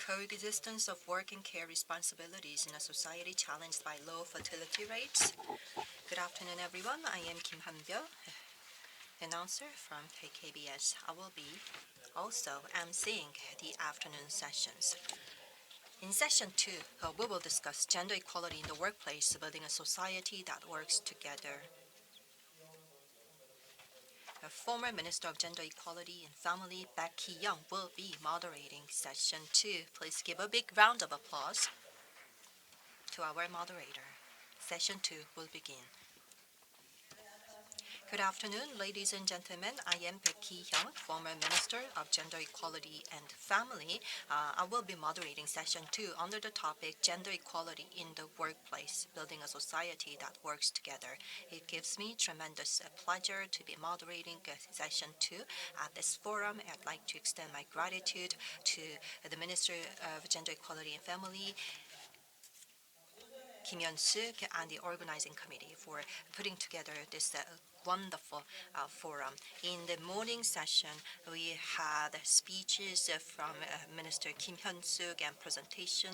Coexistence of work and care responsibilities in a society challenged by low fertility rates. Good afternoon, everyone. I am Kim Han-byo, announcer from KBS. I will be also emceeing the afternoon sessions. In session 2, we will discuss gender equality in the workplace, building a society that works together. The former Minister of Gender Equality and Family, Hee-young, will be moderating session 2. Please give a big round of applause to our moderator. Session 2 will begin. Good afternoon, ladies and gentlemen. I am Hee-young, former Minister of Gender Equality and Family. I will be moderating session 2 under the topic Gender Equality in the Workplace, Building a Society that Works Together. It gives me tremendous pleasure to be moderating session 2 at this forum. I'd like to extend my gratitude to the Minister of Gender Equality and Family, Kim Yoon-suk, and the organizing committee for putting together this wonderful forum. In the morning session, we had speeches from Minister Kim Hyun-suk and presentation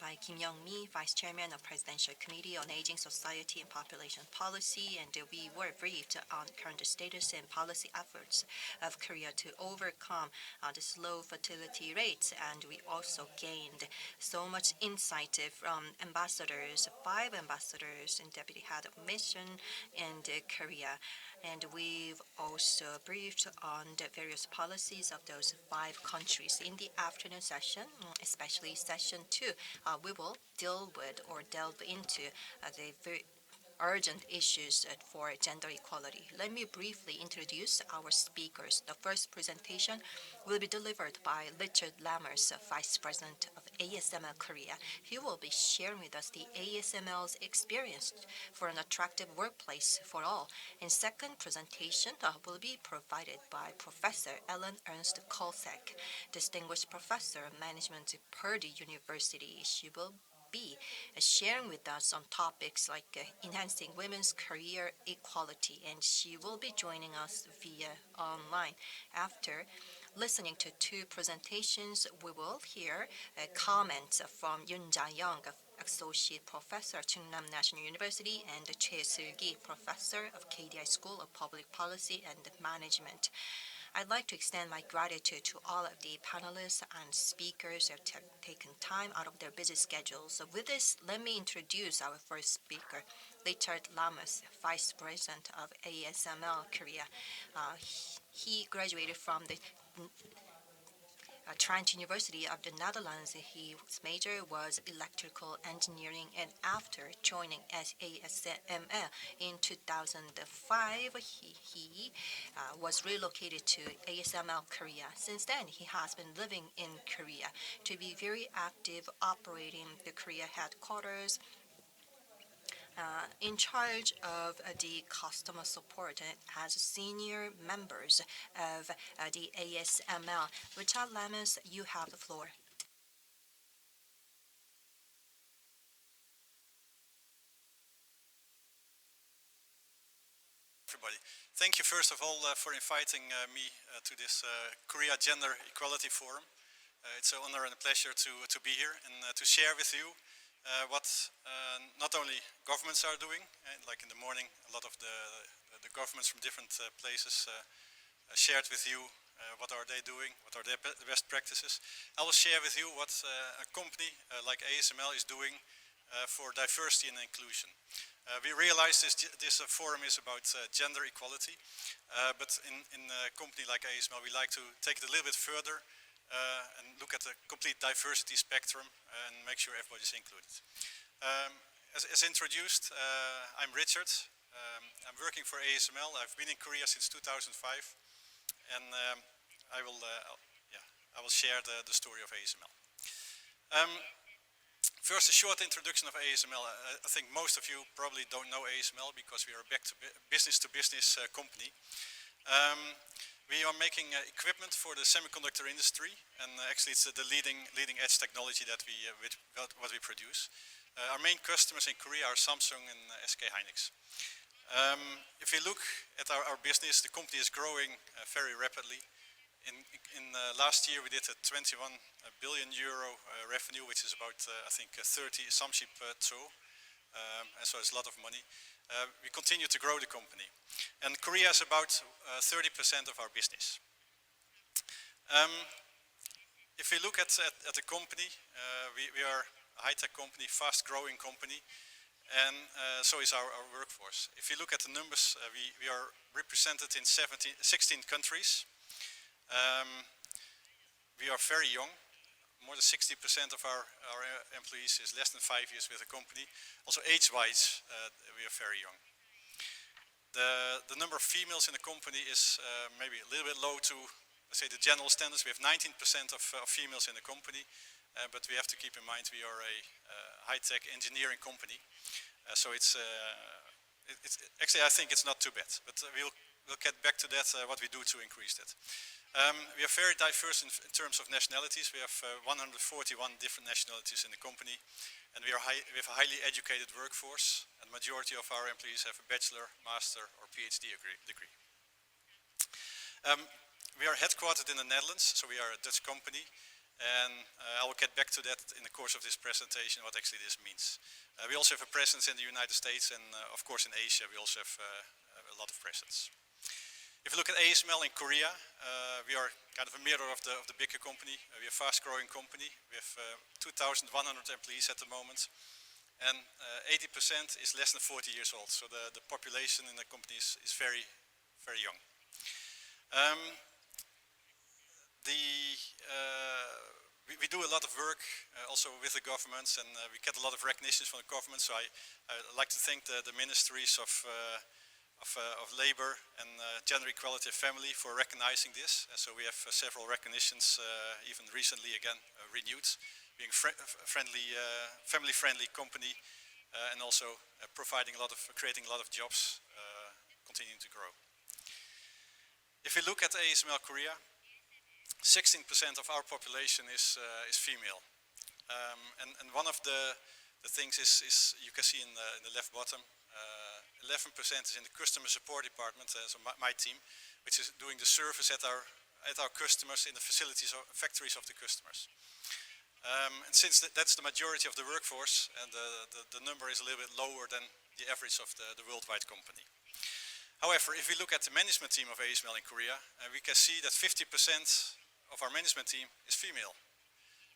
by Kim Young-mi, Vice Chairman of Presidential Committee on Aging Society and Population Policy, and we were briefed on current status and policy efforts of Korea to overcome this low fertility rates. And we also gained so much insight from ambassadors, 5 ambassadors and deputy head of mission in Korea. And we've also briefed on the various policies of those 5 countries. In the afternoon session, especially session 2, we will deal with or delve into the very urgent issues for gender equality. Let me briefly introduce our speakers. The first presentation will be delivered by Richard Lammers, Vice President of ASML Korea. He will be sharing with us the ASML's experience for an attractive workplace for all. And second presentation will be provided by Professor Ernst Kossek, Distinguished Professor of Management at Purdue University. She will be sharing with us on topics like enhancing women's career equality, and she will be joining us via online. After listening to 2 presentations, we will hear comments from Yoon Jae-young, Associate Professor at Chungnam National University, and Choi Seul-ki, Professor of KDI School of Public Policy and Management. I'd like to extend my gratitude to all of the panelists and speakers who have taken time out of their busy schedules. So with this, let me introduce our first speaker, Richard Lammers, Vice President of ASML Korea. He graduated from the Trent University of the Netherlands. His major was electrical engineering, and after joining ASML in 2005, he was relocated to ASML Korea. Since then, he has been living in Korea to be very active operating the Korea headquarters, in charge of the customer support as senior members of the ASML. Richard Lammers, you have the floor. Everybody. Thank you first of all for inviting me to this Korea Gender Equality Forum. It's an honor and a pleasure to be here and to share with you what not only governments are doing, like in the morning a lot of the governments from different places shared with you what are they doing, what are their best practices. I will share with you what a company like ASML is doing for diversity and inclusion. We realize this forum is about gender equality, but in a company like ASML we like to take it a little bit further and look at the complete diversity spectrum and make sure everybody's included. As introduced, I'm Richard. I'm working for ASML. I've been in Korea since 2005, and I will share the story of ASML. First, a short introduction of ASML. I think most of you probably don't know ASML because we are a business-to-business company. We are making equipment for the semiconductor industry, and actually it's the leading edge technology that what we produce. Our main customers in Korea are Samsung and SK Hynix. If you look at our business, the company is growing very rapidly. In last year we did a 21 billion euro revenue, which is about I think 30 Samship tro, and so it's a lot of money. We continue to grow the company, and Korea is about 30% of our business. If we look at the company, we are a high-tech company, fast-growing company, and so is our workforce. If you look at the numbers, we are represented in 16 countries. We are very young. More than 60% of our employees is less than 5 years with the company. Also age-wise, we are very young. The number of females in the company is maybe a little bit low to, let's say, the general standards. We have 19% of females in the company, but we have to keep in mind we are a high-tech engineering company. So it's actually, I think it's not too bad, but we'll get back to that, what we do to increase that. We are very diverse in terms of nationalities. We have 141 different nationalities in the company, and we have a highly educated workforce, and the majority of our employees have a bachelor, master, or PhD degree. We are headquartered in the Netherlands, so we are a Dutch company, and I will get back to that in the course of this presentation, what actually this means. We also have a presence in the United States, and of course in Asia we also have a lot of presence. If you look at ASML in Korea, we are kind of a mirror of the bigger company. We are a fast-growing company. We have 2,100 employees at the moment, and 80% is less than 40 years old. So the population in the company is very, very young. We do a lot of work also with the governments, and we get a lot of recognition from the government. So I like to thank the ministries of Labor and Gender Equality and Family for recognizing this. So we have several recognitions, even recently again renewed, being family-friendly company, and also creating a lot of jobs, continuing to grow. If we look at ASML Korea, 16% of our population is female, and one of the things is you can see in the left bottom. 11% is in the customer support department, so my team, which is doing the service at our customers in the factories of the customers. And since that's the majority of the workforce, and the number is a little bit lower than the average of the worldwide company. However, if we look at the management team of ASML in Korea, we can see that 50% of our management team is female.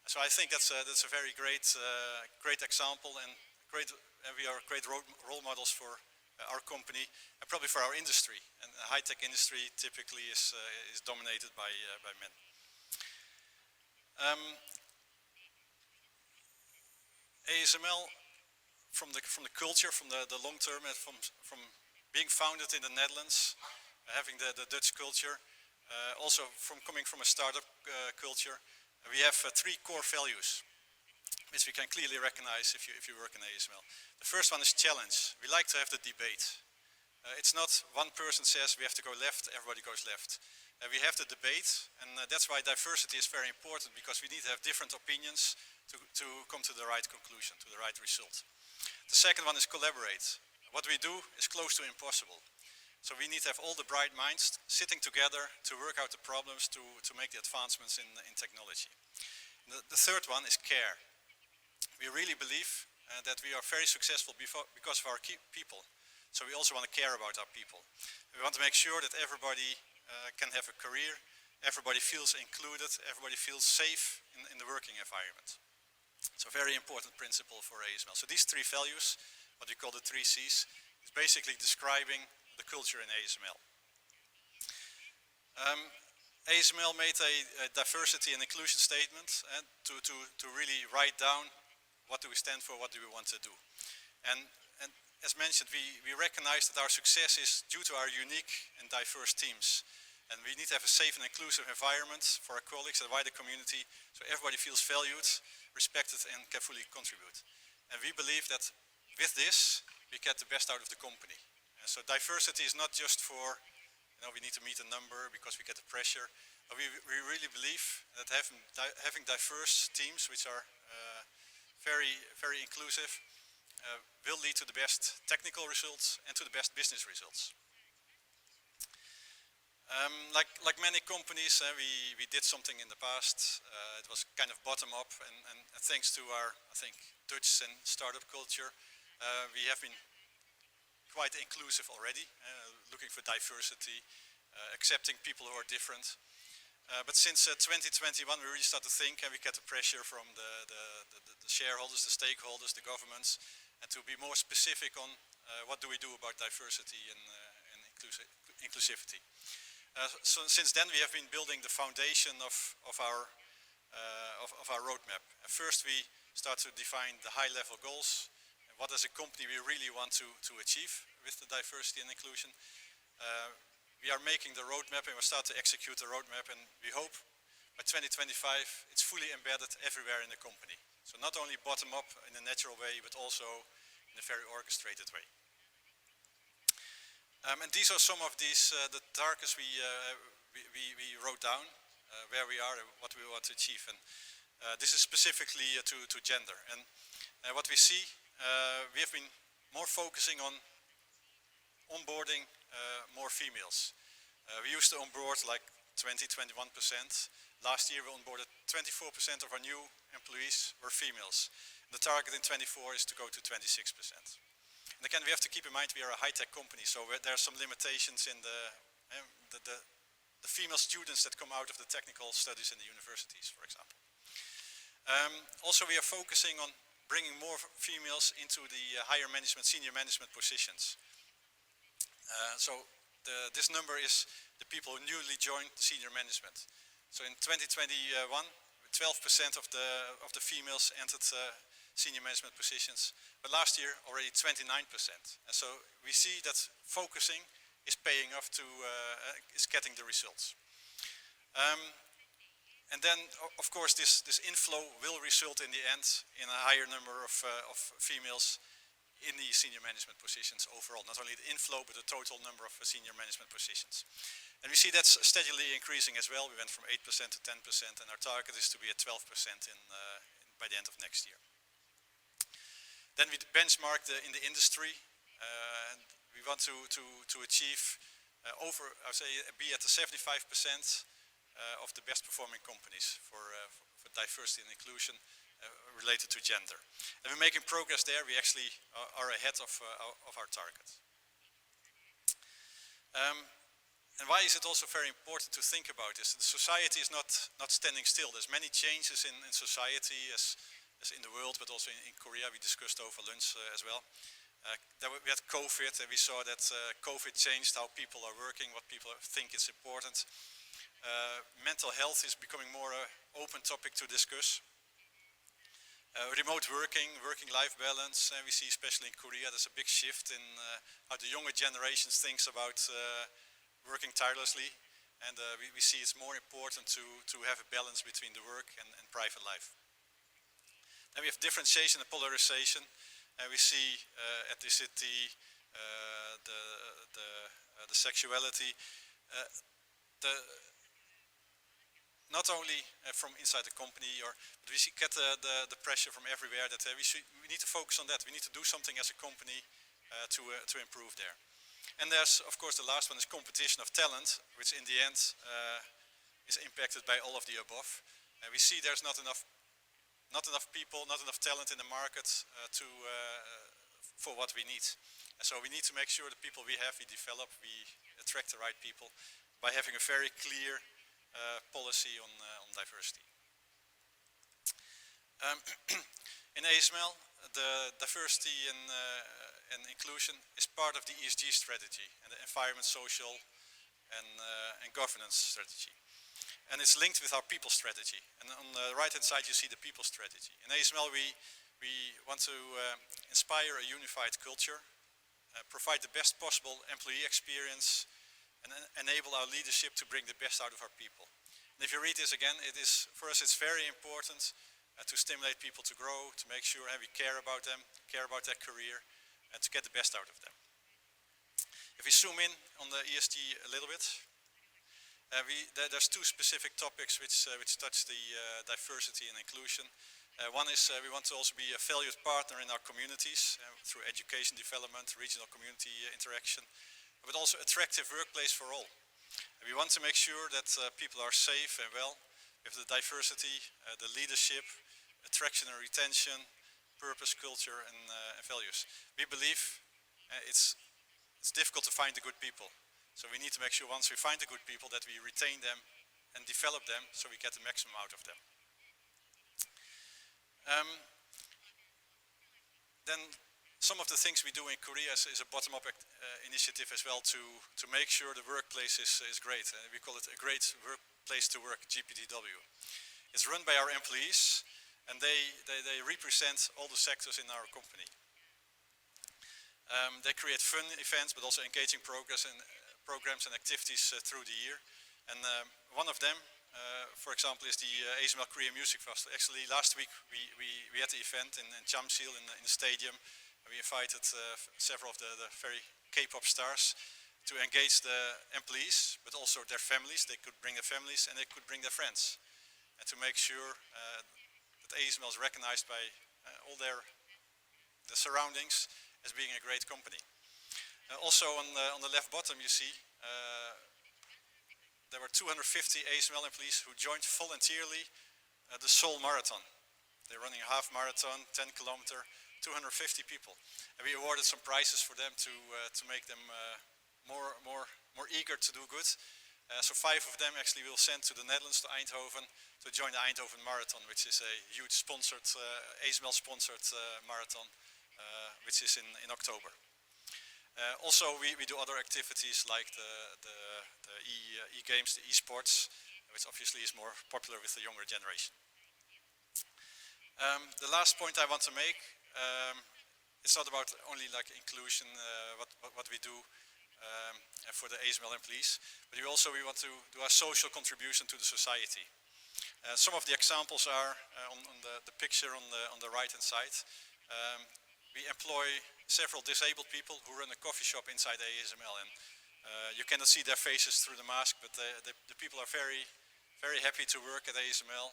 So I think that's a very great example, and we are great role models for our company, and probably for our industry. And the high-tech industry typically is dominated by men. ASML, from the culture, from the long term, and from being founded in the Netherlands, having the Dutch culture, also coming from a startup culture, we have 3 core values, which we can clearly recognize if you work in ASML. The first one is challenge. We like to have the debate. It's not one person says we have to go left, everybody goes left. We have the debate, and that's why diversity is very important, because we need to have different opinions to come to the right conclusion, to the right result. The second one is collaborate. What we do is close to impossible. So we need to have all the bright minds sitting together to work out the problems, to make the advancements in technology. The third one is care. We really believe that we are very successful because of our people. So we also want to care about our people. We want to make sure that everybody can have a career, everybody feels included, everybody feels safe in the working environment. So very important principle for ASML. So these 3 values, what we call the 3 C's, is basically describing the culture in ASML. ASML made a diversity and inclusion statement to really write down what do we stand for, what do we want to do. And as mentioned, we recognize that our success is due to our unique and diverse teams. And we need to have a safe and inclusive environment for our colleagues and the wider community, so everybody feels valued, respected, and can fully contribute. And we believe that with this, we get the best out of the company. And so diversity is not just for, we need to meet a number because we get the pressure. But we really believe that having diverse teams, which are very, very inclusive, will lead to the best technical results and to the best business results. Like many companies, we did something in the past. It was kind of bottom up, and thanks to our, I think, Dutch and startup culture, we have been quite inclusive already, looking for diversity, accepting people who are different. But since 2021, we really start to think, and we get the pressure from the shareholders, the stakeholders, the governments, and to be more specific on what do we do about diversity and inclusivity. So since then, we have been building the foundation of our roadmap. First, we start to define the high-level goals. What as a company we really want to achieve with the diversity and inclusion. We are making the roadmap and we start to execute the roadmap, and we hope by 2025 it's fully embedded everywhere in the company. So not only bottom up in a natural way, but also in a very orchestrated way. And these are some of these the targets we wrote down, where we are and what we want to achieve. And this is specifically to gender. And what we see, we have been more focusing on onboarding more females. We used to onboard like 20-21%. Last year we onboarded 24% of our new employees were females. The target in 24 is to go to 26%. And again, we have to keep in mind we are a high-tech company, so there are some limitations in the female students that come out of the technical studies in the universities, for example. Also, we are focusing on bringing more females into the higher management, senior management positions. This number is the people who newly joined senior management. So in 2021, 12% of the females entered senior management positions, but last year already 29%. And so we see that focusing is paying off is getting the results. And then, of course, this inflow will result in the end in a higher number of females in the senior management positions overall. Not only the inflow, but the total number of senior management positions. And we see that's steadily increasing as well. We went from 8% to 10%, and our target is to be at 12% by the end of next year. Then we benchmarked in the industry, and we want to achieve be at the 75% of the best performing companies for diversity and inclusion related to gender. And we're making progress there. We actually are ahead of our target. And why is it also very important to think about this? The society is not standing still. There's many changes in society as in the world, but also in Korea. We discussed over lunch as well. We had COVID, and we saw that COVID changed how people are working, what people think is important. Mental health is becoming more an open topic to discuss. Remote working-life balance, and we see especially in Korea there's a big shift in how the younger generations thinks about working tirelessly, and we see it's more important to have a balance between the work and private life. Then we have differentiation and polarization, and we see ethnicity, the sexuality, not only from inside the company, but we get the pressure from everywhere that we need to focus on that. We need to do something as a company to improve there. And there's, of course, the last one is competition of talent, which in the end is impacted by all of the above. And we see there's not enough people, not enough talent in the market for what we need. And so we need to make sure the people we have, we develop, we attract the right people by having a very clear policy on diversity. In ASML, the diversity and inclusion is part of the ESG strategy and the environment, social, and governance strategy. And it's linked with our people strategy. And on the right-hand side, you see the people strategy. In ASML, we want to inspire a unified culture, provide the best possible employee experience, and enable our leadership to bring the best out of our people. And if you read this again, for us it's very important to stimulate people to grow, to make sure we care about them, care about their career, and to get the best out of them. If we zoom in on the ESG a little bit, there's two specific topics which touch the diversity and inclusion. One is we want to also be a valued partner in our communities through education development, regional community interaction, but also attractive workplace for all. We want to make sure that people are safe and well, with the diversity, the leadership, attraction and retention, purpose, culture, and values. We believe it's difficult to find the good people. So we need to make sure once we find the good people that we retain them and develop them so we get the maximum out of them. Then some of the things we do in Korea is a bottom-up initiative as well to make sure the workplace is great. We call it a great workplace to work, GPTW. It's run by our employees, and they represent all the sectors in our company. They create fun events, but also engaging programs and activities through the year. And one of them, for example, is the ASML Korea Music Festival. Actually, last week we had the event in Chamsil in the stadium. We invited several of the very K-pop stars to engage the employees, but also their families. They could bring their families and they could bring their friends. And to make sure that ASML is recognized by all the surroundings as being a great company. Also on the left bottom you see there were 250 ASML employees who joined voluntarily the Seoul Marathon. They're running a half marathon, 10 kilometer, 250 people. And we awarded some prizes for them to make them more eager to do good. So 5 of them actually we'll send to the Netherlands, to Eindhoven, to join the Eindhoven Marathon, which is a huge sponsored, ASML-sponsored marathon, which is in October. Also, we do other activities like the e-games, the e-sports, which obviously is more popular with the younger generation. The last point I want to make, it's not about only like inclusion, what we do for the ASML employees, but we want to do a social contribution to the society. Some of the examples are on the picture on the right hand side. We employ several disabled people who run a coffee shop inside ASML, and you cannot see their faces through the mask, but the people are very, very happy to work at ASML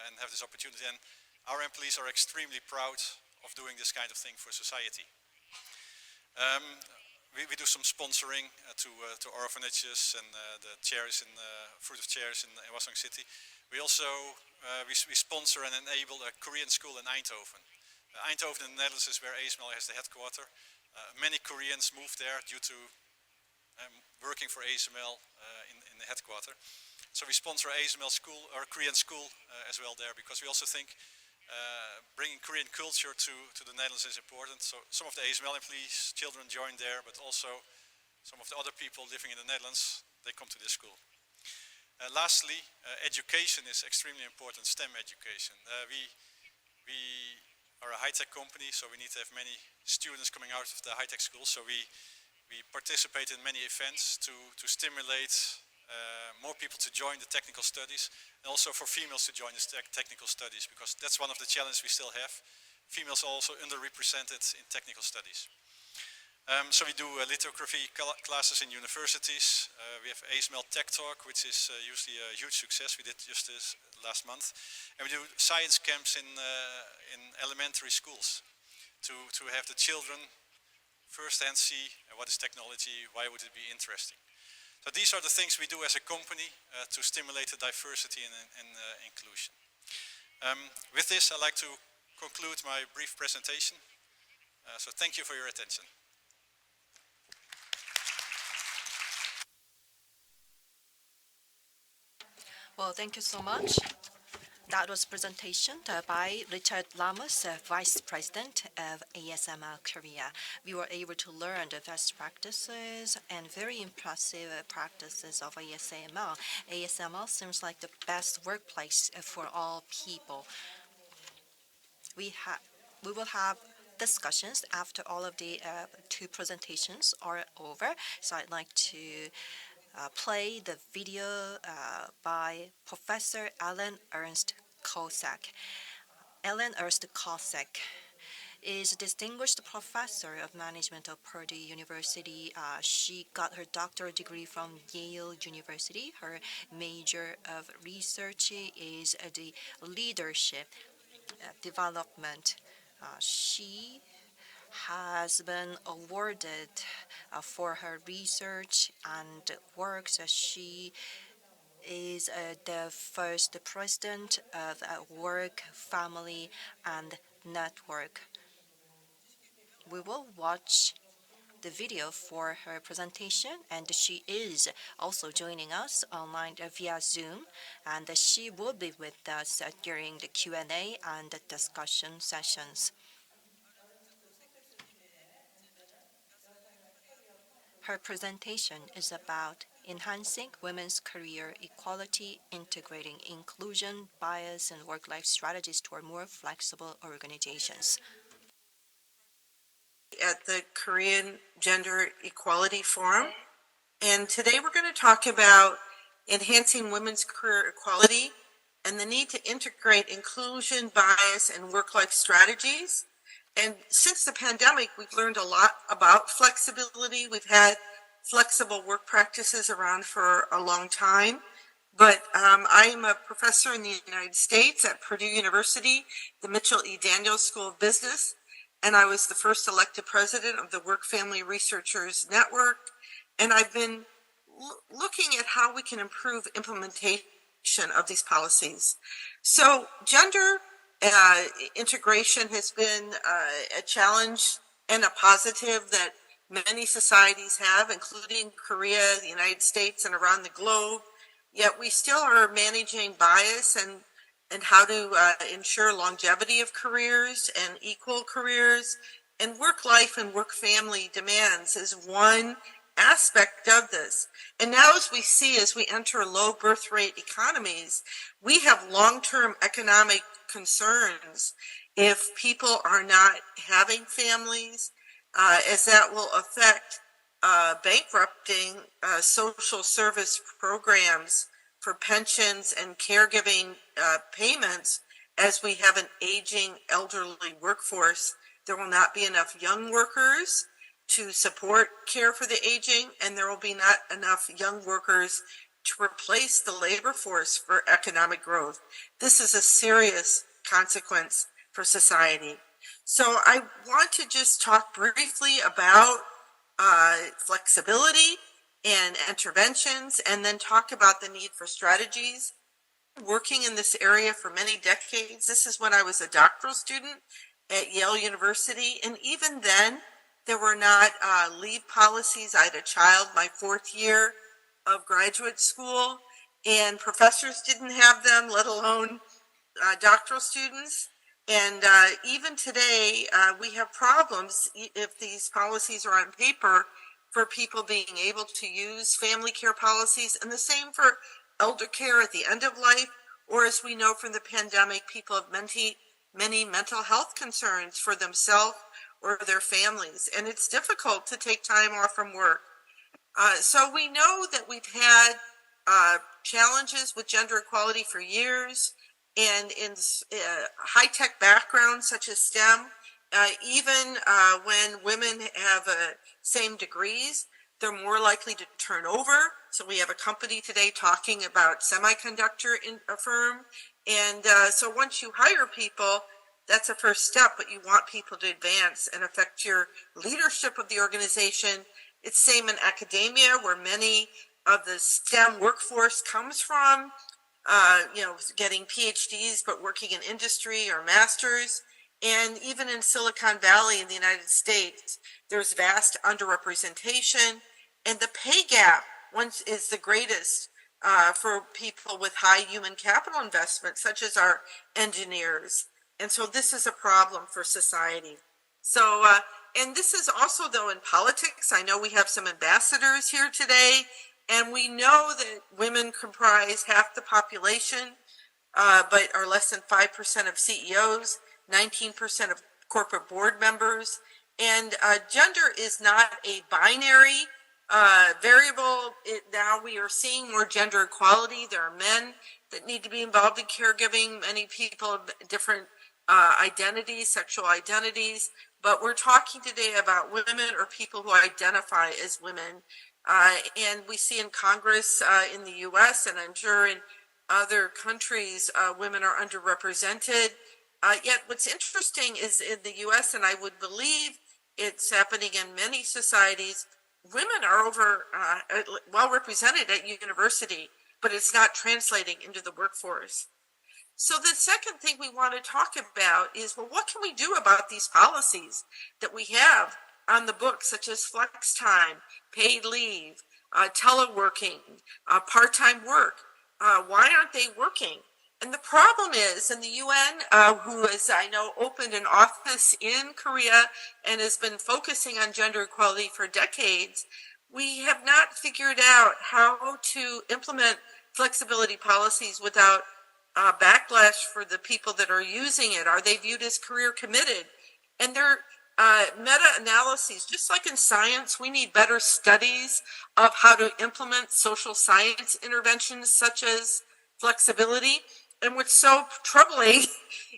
and have this opportunity. And our employees are extremely proud of doing this kind of thing for society. We do some sponsoring to orphanages and the chairs in Fruit of Chairs in Hwasong City. We also we sponsor and enable a Korean school in Eindhoven. Eindhoven in the Netherlands is where ASML has the headquarter. Many Koreans moved there due to working for ASML in the headquarter. So we sponsor ASML school or Korean school as well there, because we also think bringing Korean culture to the Netherlands is important. So some of the ASML employees, children join there, but also some of the other people living in the Netherlands, they come to this school. Lastly, education is extremely important, STEM education. We are a high-tech company, so we need to have many students coming out of the high-tech school. So we participate in many events to stimulate more people to join the technical studies, and also for females to join the technical studies, because that's one of the challenges we still have. Females are also underrepresented in technical studies. So we do lithography classes in universities. We have ASML Tech Talk, which is usually a huge success. We did just this last month. And we do science camps in elementary schools to have the children firsthand see what is technology, why would it be interesting. So these are the things we do as a company to stimulate the diversity and inclusion. With this, I'd like to conclude my brief presentation. So thank you for your attention. Well, thank you so much. That was a presentation by Richard Lammers, Vice President of ASML Korea. We were able to learn the best practices and very impressive practices of ASML. ASML seems like the best workplace for all people. We will have discussions after all of the 2 presentations are over. So I'd like to play the video by Professor Ernst Kossek. Ernst Kossek is a distinguished professor of management of Purdue University. She got her doctoral degree from Yale University. Her major of research is the leadership development. has been awarded for her research and works. She is the first president of Work, Family, and Network. We will watch the video for her presentation, and she is also joining us online via Zoom, and she will be with us during the Q&A and the discussion sessions. Her presentation is about enhancing women's career equality, integrating inclusion, bias, and work-life strategies toward more flexible organizations. At the Korean Gender Equality Forum, and today we're going to talk about enhancing women's career equality and the need to integrate inclusion, bias, and work-life strategies. And since the pandemic, we've learned a lot about flexibility. We've had flexible work practices around for a long time. But I'm a professor in the United States at Purdue University, the Mitchell E. Daniels School of Business, and I was the first elected president of the Work Family Researchers Network. And I've been looking at how we can improve implementation of these policies. So gender integration has been a challenge and a positive that many societies have, including Korea, the United States, and around the globe. Yet we still are managing bias and how to ensure longevity of careers and equal careers. And work life and work family demands is one aspect of this. And now as we enter low birth rate economies, we have long-term economic concerns if people are not having families, as that will affect bankrupting social service programs for pensions and caregiving payments. As we have an aging elderly workforce, there will not be enough young workers to support care for the aging, and there will be not enough young workers to replace the labor force for economic growth. This is a serious consequence for society. So I want to just talk briefly about flexibility and interventions, and then talk about the need for strategies. Working in this area for many decades. This is when I was a doctoral student at Yale University, and even then there were not leave policies. I had a child my 4th year of graduate school, and professors didn't have them, let alone doctoral students. And even today, we have problems if these policies are on paper for people being able to use family care policies, and the same for elder care at the end of life, or as we know from the pandemic, people have many mental health concerns for themselves or their families, and it's difficult to take time off from work. So we know that we've had challenges with gender equality for years, and in high-tech backgrounds such as STEM, even when women have same degrees, they're more likely to turn over. So we have a company today talking about semiconductor in a firm. And so once you hire people, that's a first step, but you want people to advance and affect your leadership of the organization. It's same in academia, where many of the STEM workforce comes from, getting PhDs, but working in industry or masters. And even in Silicon Valley in the United States, there's vast underrepresentation, and the pay gap once is the greatest for people with high human capital investment, such as our engineers. And so this is a problem for society. So, and this is also, though, in politics. I know we have some ambassadors here today, and we know that women comprise half the population, but are less than 5% of CEOs, 19% of corporate board members. And gender is not a binary variable. Now we are seeing more gender equality. There are men that need to be involved in caregiving. Many people have different identities, sexual identities. But we're talking today about women or people who identify as women. And we see in Congress in the US, and I'm sure in other countries, women are underrepresented. Yet what's interesting is in the US, and I would believe it's happening in many societies. Women are well represented at university, but it's not translating into the workforce. So the second thing we want to talk about is, well, what can we do about these policies that we have on the books, such as flex time, paid leave, teleworking, part-time work? Why aren't they working? And the problem is, in the UN, who has, I know, opened an office in Korea and has been focusing on gender equality for decades, we have not figured out how to implement flexibility policies without backlash for the people that are using it. Are they viewed as career committed? And they're meta-analyses, just like in science, we need better studies of how to implement social science interventions such as flexibility. And what's so troubling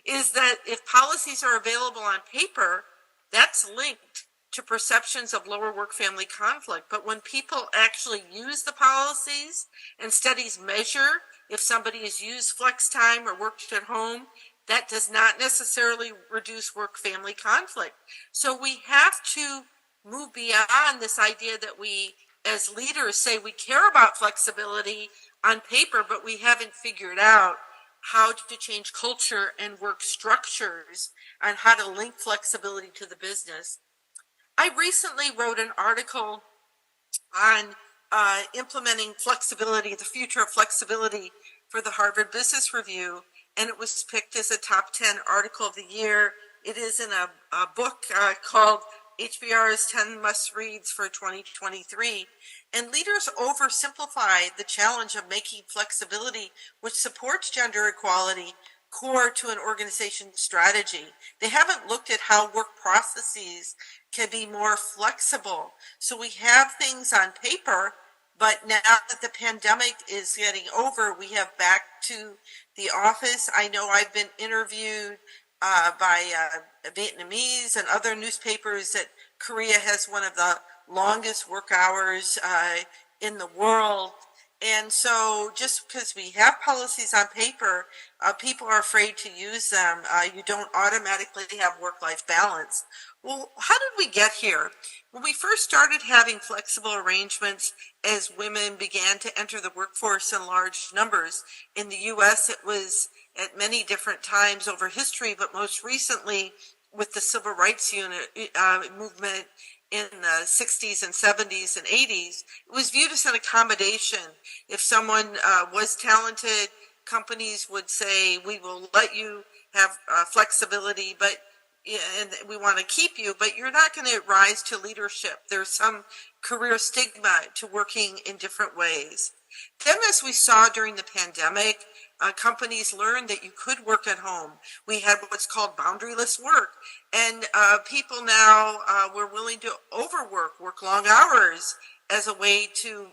is that if policies are available on paper, that's linked to perceptions of lower work-family conflict. But when people actually use the policies and studies measure if somebody has used flex time or worked at home, that does not necessarily reduce work-family conflict. So we have to move beyond this idea that we, as leaders, say we care about flexibility on paper, but we haven't figured out how to change culture and work structures and how to link flexibility to the business. I recently wrote an article on implementing flexibility, the future of flexibility, for the Harvard Business Review, and it was picked as a top 10 article of the year. It is in a book called HBR's 10 Must-Reads for 2023. And leaders oversimplify the challenge of making flexibility, which supports gender equality, core to an organization's strategy. They haven't looked at how work processes can be more flexible. So we have things on paper, but now that the pandemic is getting over, we have back to the office. I know I've been interviewed by Vietnamese and other newspapers that Korea has one of the longest work hours in the world. And so just because we have policies on paper, people are afraid to use them. You don't automatically have work-life balance. Well, how did we get here? When we first started having flexible arrangements as women began to enter the workforce in large numbers, in the US it was at many different times over history, but most recently with the civil rights movement in the 60s and 70s and 80s, it was viewed as an accommodation. If someone was talented, companies would say, we will let you have flexibility, but and we want to keep you, but you're not going to rise to leadership. There's some career stigma to working in different ways. Then, as we saw during the pandemic, companies learned that you could work at home. We had what's called boundaryless work, and people now were willing to overwork, work long hours as a way to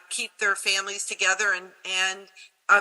keep their families together and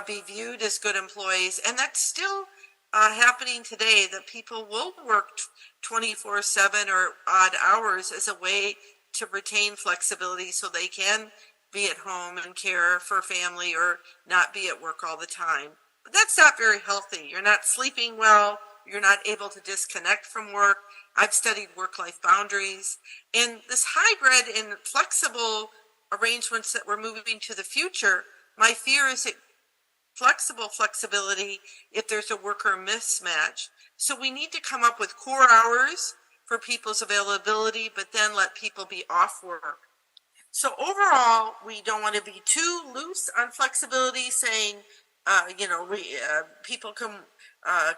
be viewed as good employees. And that's still happening today, that people will work 24/7 or odd hours as a way to retain flexibility so they can be at home and care for family or not be at work all the time. But that's not very healthy. You're not sleeping well. You're not able to disconnect from work. I've studied work-life boundaries. And this hybrid and flexible arrangements that we're moving to the future, my fear is that flexibility if there's a worker mismatch. So we need to come up with core hours for people's availability, but then let people be off work. So overall, we don't want to be too loose on flexibility, saying, people can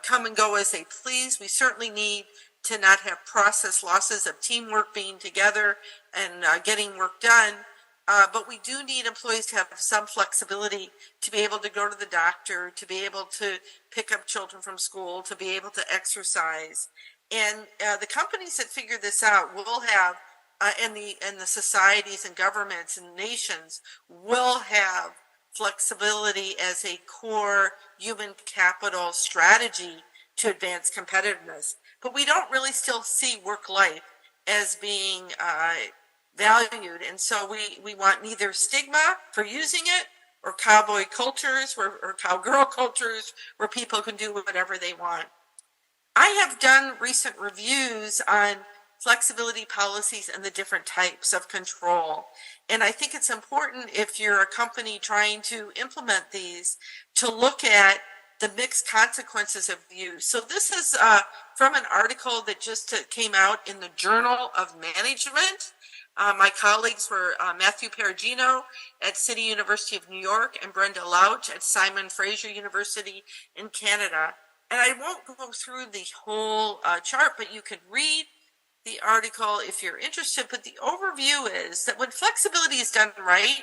come and go as they please. We certainly need to not have process losses of teamwork, being together and getting work done. But we do need employees to have some flexibility to be able to go to the doctor, to be able to pick up children from school, to be able to exercise. And the companies that figure this out will have, and the societies and governments and nations will have flexibility as a core human capital strategy to advance competitiveness. But we don't really still see work-life as being valued, and so we want neither stigma for using it or cowboy cultures or cowgirl cultures where people can do whatever they want. I have done recent reviews on flexibility policies and the different types of control. And I think it's important if you're a company trying to implement these to look at the mixed consequences of use. So this is from an article that just came out in the Journal of Management. My colleagues were Matthew Perugino at City University of New York and Brenda Louch at Simon Fraser University in Canada. And I won't go through the whole chart, but you could read the article if you're interested. But the overview is that when flexibility is done right,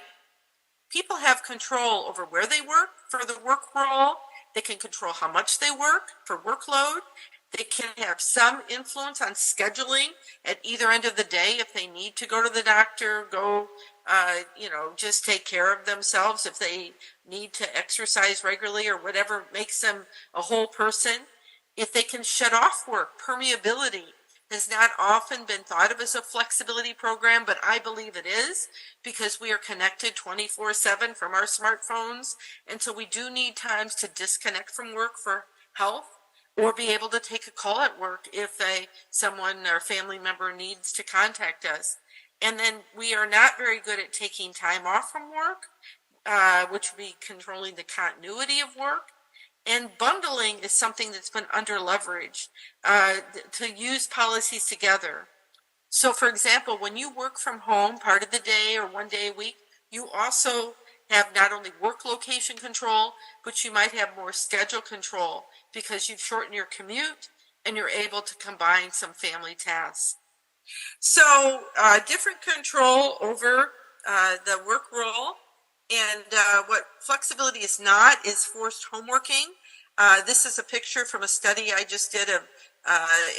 people have control over where they work for the work role. They can control how much they work for workload. They can have some influence on scheduling at either end of the day if they need to go to the doctor, go, just take care of themselves, if they need to exercise regularly or whatever makes them a whole person. If they can shut off work, permeability has not often been thought of as a flexibility program, but I believe it is because we are connected 24/7 from our smartphones. And so we do need times to disconnect from work for health or be able to take a call at work if someone or family member needs to contact us. And then we are not very good at taking time off from work, which would be controlling the continuity of work. And bundling is something that's been under leveraged to use policies together. So for example, when you work from home part of the day or one day a week, you also have not only work location control, but you might have more schedule control because you've shortened your commute and you're able to combine some family tasks. So different control over the work role. And what flexibility is not is forced homeworking. This is a picture from a study I just did of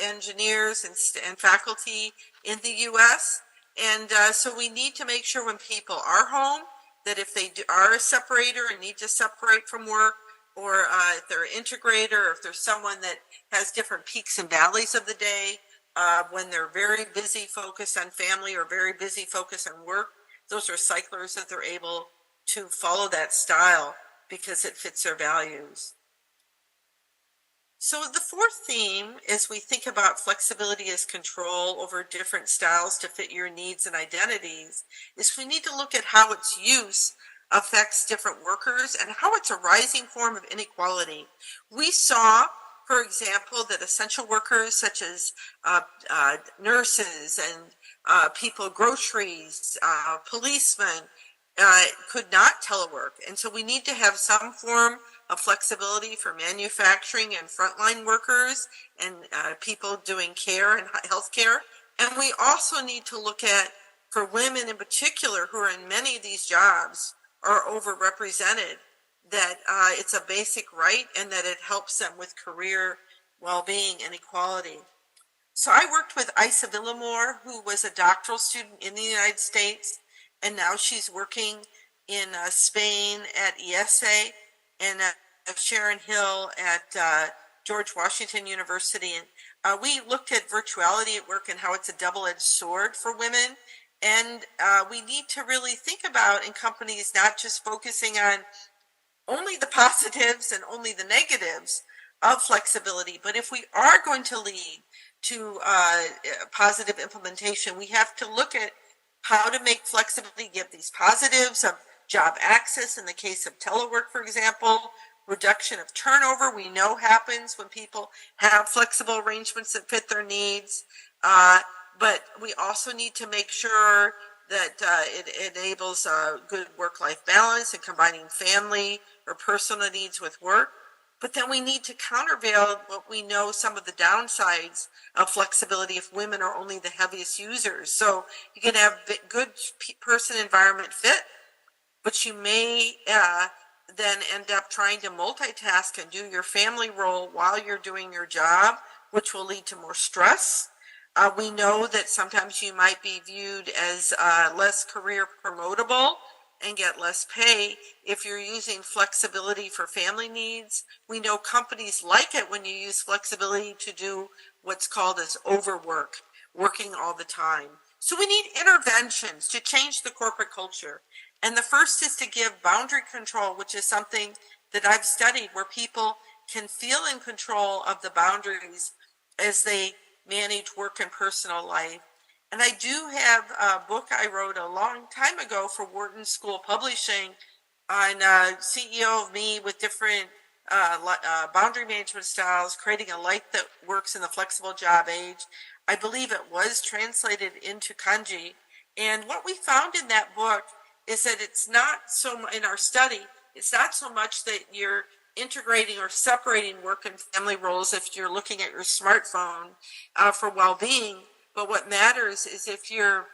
engineers and faculty in the U.S. And so we need to make sure when people are home that if they are a separator and need to separate from work, or if they're an integrator, or if there's someone that has different peaks and valleys of the day, when they're very busy focused on family or very busy focused on work, those are cyclers that they're able to follow that style because it fits their values. So the fourth theme, as we think about flexibility as control over different styles to fit your needs and identities, is we need to look at how its use affects different workers and how it's a rising form of inequality. We saw, for example, that essential workers such as nurses and people, groceries, policemen, could not telework. And so we need to have some form of flexibility for manufacturing and frontline workers and people doing care and healthcare. And we also need to look at, for women in particular who are in many of these jobs are overrepresented, that it's a basic right and that it helps them with career well-being and equality. So I worked with Isa Villamore, who was a doctoral student in the United States, and now she's working in Spain at ESA, and Sharon Hill at George Washington University. And we looked at virtuality at work and how it's a double-edged sword for women. And we need to really think about in companies not just focusing on only the positives and only the negatives of flexibility, but if we are going to lead to positive implementation, we have to look at how to make flexibility give these positives of job access in the case of telework, for example, reduction of turnover we know happens when people have flexible arrangements that fit their needs, but we also need to make sure that it enables a good work-life balance and combining family or personal needs with work. But then we need to countervail what we know some of the downsides of flexibility if women are only the heaviest users. So you can have good person environment fit, but you may then end up trying to multitask and do your family role while you're doing your job, which will lead to more stress. We know that sometimes you might be viewed as less career promotable and get less pay if you're using flexibility for family needs. We know companies like it when you use flexibility to do what's called as overwork, working all the time. So we need interventions to change the corporate culture. And the first is to give boundary control, which is something that I've studied, where people can feel in control of the boundaries as they manage work and personal life. And I do have a book I wrote a long time ago for Wharton School Publishing on CEO of me with different boundary management styles, creating a life that works in the flexible job age. I believe it was translated into kanji. And what we found in that book is that it's not so, in our study, it's not so much that you're integrating or separating work and family roles if you're looking at your smartphone for well-being, but what matters is if you're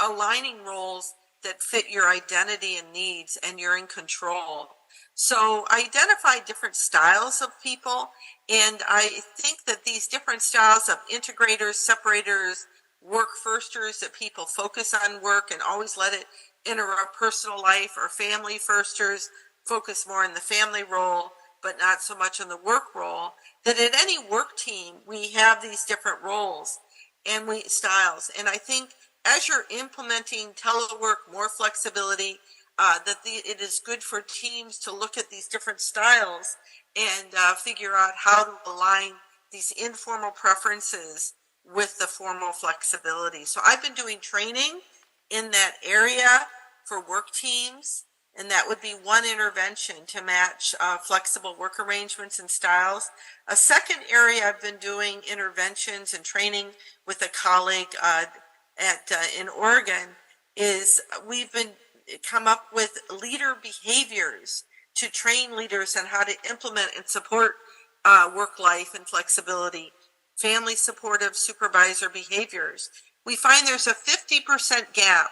aligning roles that fit your identity and needs and you're in control. So I identify different styles of people, and I think that these different styles of integrators, separators, work firsters, that people focus on work and always let it interrupt personal life, or family firsters, focus more on the family role but not so much on the work role, that at any work team we have these different roles and styles. And I think as you're implementing telework, more flexibility, it is good for teams to look at these different styles and figure out how to align these informal preferences with the formal flexibility. So I've been doing training in that area for work teams, and that would be one intervention to match flexible work arrangements and styles. A second area I've been doing interventions and training with a colleague in Oregon is we've been come up with leader behaviors to train leaders on how to implement and support work life and flexibility, family supportive supervisor behaviors. We find there's a 50% gap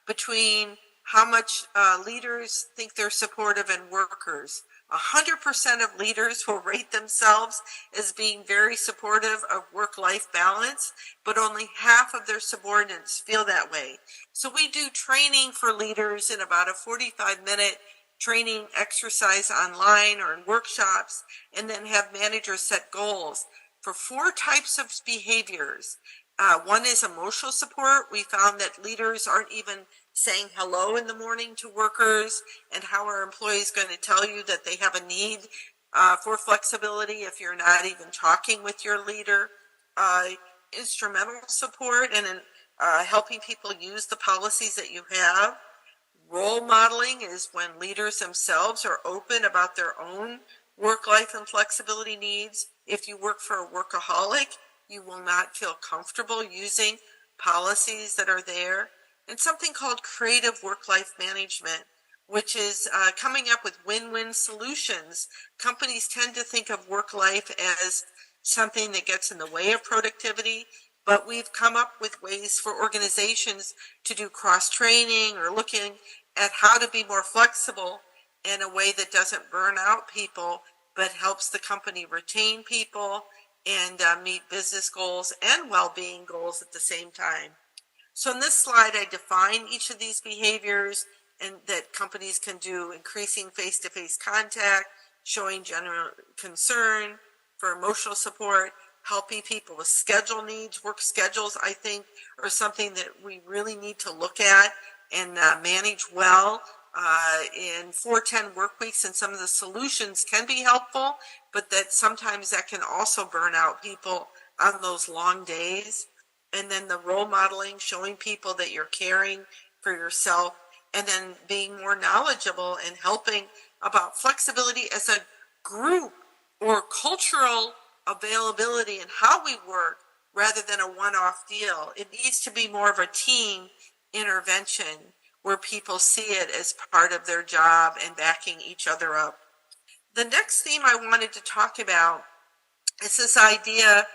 between how much leaders think they're supportive and workers. 100% of leaders will rate themselves as being very supportive of work-life balance, but only half of their subordinates feel that way. So we do training for leaders in about a 45-minute training exercise online or in workshops, and then have managers set goals for 4 types of behaviors. One is emotional support. We found that leaders aren't even saying hello in the morning to workers, and how are employees going to tell you that they have a need for flexibility if you're not even talking with your leader. Instrumental support and helping people use the policies that you have. Role modeling is when leaders themselves are open about their own work life and flexibility needs. If you work for a workaholic, you will not feel comfortable using policies that are there. And something called creative work-life management, which is coming up with win-win solutions. Companies tend to think of work-life as something that gets in the way of productivity, but we've come up with ways for organizations to do cross-training or looking at how to be more flexible in a way that doesn't burn out people, but helps the company retain people and meet business goals and well-being goals at the same time. So in this slide, I define each of these behaviors and that companies can do: increasing face-to-face contact, showing general concern for emotional support, helping people with schedule needs. Work schedules, I think, are something that we really need to look at and manage well. In 4-10 work weeks, and some of the solutions can be helpful, but that sometimes that can also burn out people on those long days. And then the role modeling, showing people that you're caring for yourself, and then being more knowledgeable and helping about flexibility as a group or cultural availability and how we work rather than a one-off deal. It needs to be more of a team intervention where people see it as part of their job and backing each other up. The next theme I wanted to talk about is this idea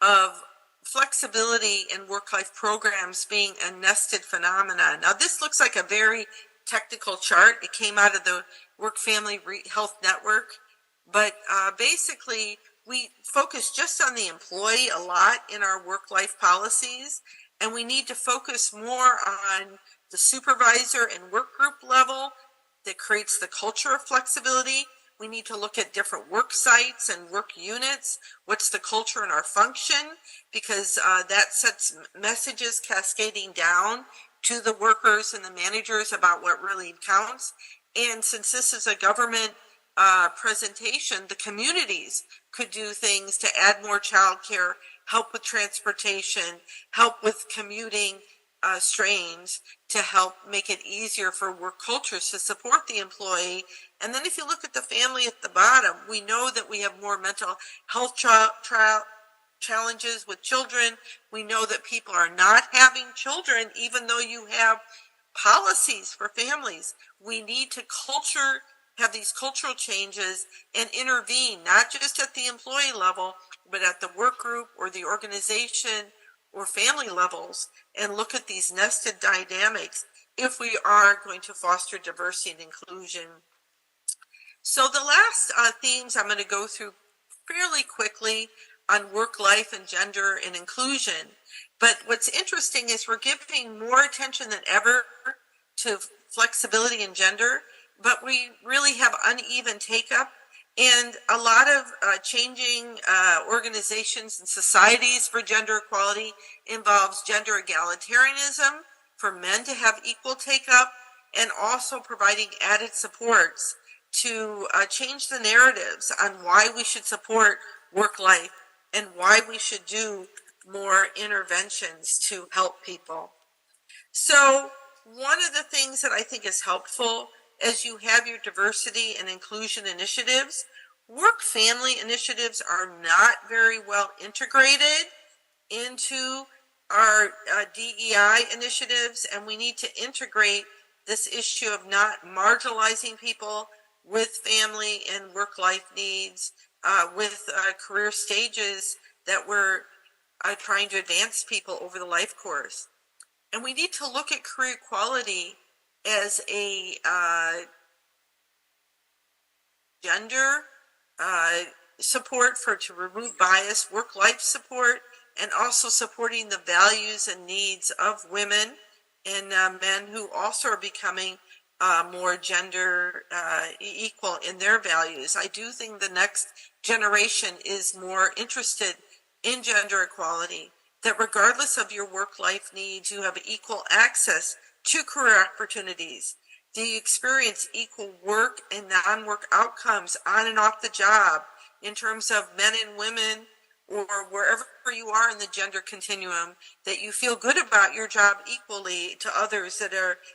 of flexibility in work-life programs being a nested phenomenon. Now, this looks like a very technical chart. It came out of the Work Family Health Network, but basically we focus just on the employee a lot in our work-life policies, and we need to focus more on the supervisor and work group level that creates the culture of flexibility. We need to look at different work sites and work units. What's the culture in our function? Because that sets messages cascading down to the workers and the managers about what really counts. And since this is a government presentation, the communities could do things to add more childcare, help with transportation, help with commuting strains to help make it easier for work cultures to support the employee. And then if you look at the family at the bottom, we know that we have more mental health challenges with children. We know that people are not having children, even though you have policies for families. We need to have these cultural changes and intervene, not just at the employee level, but at the work group or the organization or family levels, and look at these nested dynamics if we are going to foster diversity and inclusion. So the last themes I'm going to go through fairly quickly on work life and gender and inclusion. But what's interesting is we're giving more attention than ever to flexibility and gender, but we really have uneven take-up, and a lot of changing organizations and societies for gender equality involves gender egalitarianism, for men to have equal take-up, and also providing added supports to change the narratives on why we should support work life and why we should do more interventions to help people. So one of the things that I think is helpful as you have your diversity and inclusion initiatives, work family initiatives are not very well integrated into our DEI initiatives, and we need to integrate this issue of not marginalizing people with family and work life needs, with career stages that we're trying to advance people over the life course. And we need to look at career equality as a gender support to remove bias, work-life support, and also supporting the values and needs of women and men who also are becoming more gender equal in their values. I do think the next generation is more interested in gender equality, that regardless of your work-life needs, you have equal access to career opportunities. Do you experience equal work and non-work outcomes on and off the job in terms of men and women, or wherever you are in the gender continuum, that you feel good about your job equally to others that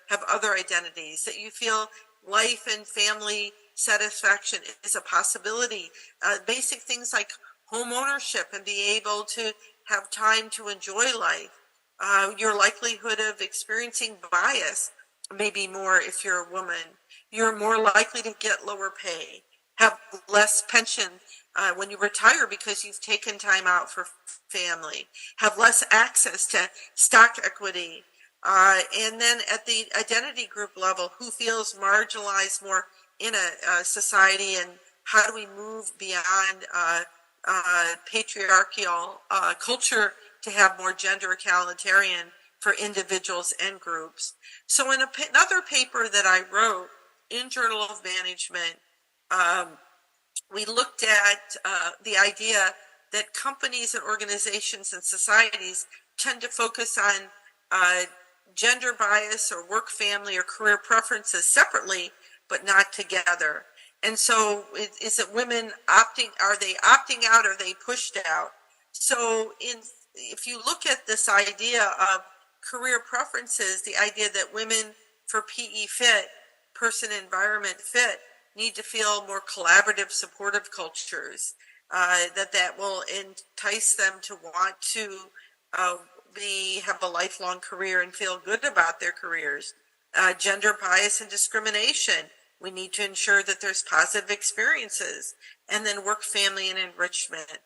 have other identities, that you feel life and family satisfaction is a possibility. Basic things like home ownership and be able to have time to enjoy life. Your likelihood of experiencing bias may be more if you're a woman. You're more likely to get lower pay, have less pension when you retire because you've taken time out for family, have less access to stock equity. And then at the identity group level, who feels marginalized more in a society, and how do we move beyond patriarchal culture to have more gender egalitarian for individuals and groups. So in another paper that I wrote in Journal of Management, we looked at the idea that companies and organizations and societies tend to focus on gender bias or work, family, or career preferences separately, but not together. And so is it women are they opting out, or are they pushed out? So if you look at this idea of career preferences, the idea that women for PE fit, person environment fit, need to feel more collaborative, supportive cultures, that will entice them to want to have a lifelong career and feel good about their careers. Gender bias and discrimination. We need to ensure that there's positive experiences. And then work, family, and enrichment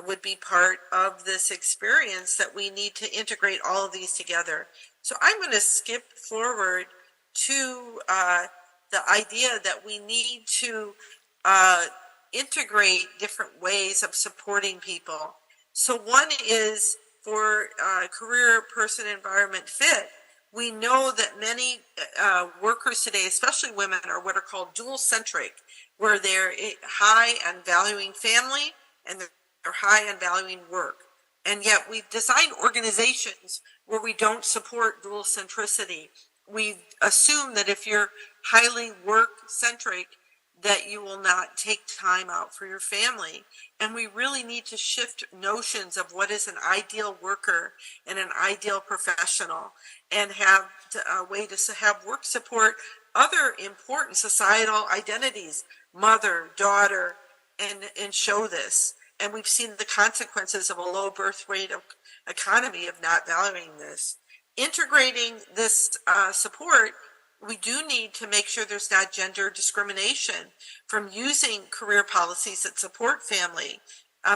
would be part of this experience, that we need to integrate all of these together. So I'm going to skip forward to the idea that we need to integrate different ways of supporting people. So one is for career, person, environment fit. We know that many workers today, especially women, are what are called dual-centric, where they're high on valuing family and they're high on valuing work. And yet we've designed organizations where we don't support dual-centricity. We assume that if you're highly work-centric, that you will not take time out for your family. And we really need to shift notions of what is an ideal worker and an ideal professional, and have a way to have work support other important societal identities, mother, daughter, and show this. And we've seen the consequences of a low birth rate of economy of not valuing this. Integrating this support, we do need to make sure there's not gender discrimination from using career policies that support family.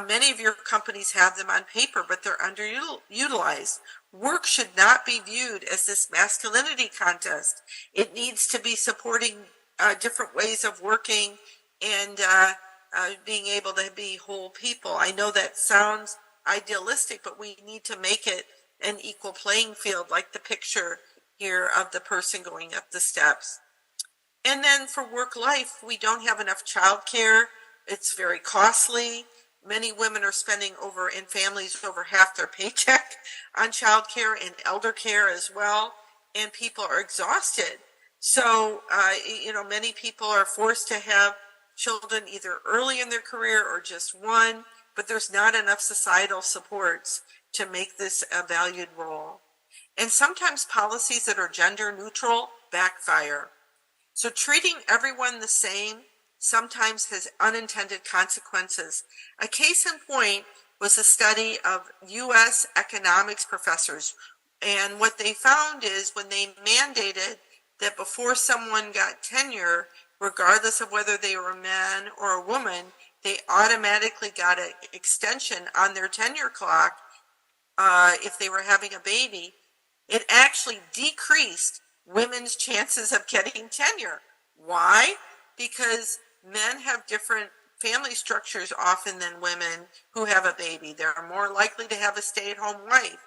Many of your companies have them on paper, but they're underutilized. Work should not be viewed as this masculinity contest. It needs to be supporting different ways of working and being able to be whole people. I know that sounds idealistic, but we need to make it an equal playing field, like the picture here of the person going up the steps. And then for work life, we don't have enough childcare. It's very costly. Many women are spending in families over half their paycheck on childcare and elder care as well. And people are exhausted. So, many people are forced to have children either early in their career or just one, but there's not enough societal supports to make this a valued role. And sometimes policies that are gender neutral backfire. So treating everyone the same sometimes has unintended consequences. A case in point was a study of U.S. economics professors. And what they found is when they mandated that before someone got tenure, regardless of whether they were a man or a woman, they automatically got an extension on their tenure clock if they were having a baby. It actually decreased women's chances of getting tenure. Why? Because men have different family structures often than women who have a baby. They're more likely to have a stay-at-home wife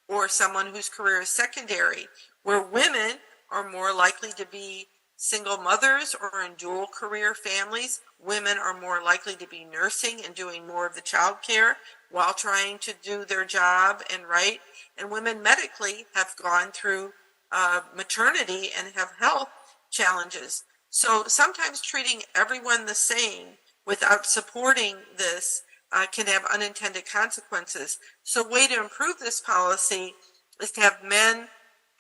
or someone whose career is secondary, where women are more likely to be single mothers or in dual career families. Women are more likely to be nursing and doing more of the child care while trying to do their job and write. And women medically have gone through maternity and have health challenges. So sometimes treating everyone the same without supporting this can have unintended consequences. So a way to improve this policy is to have men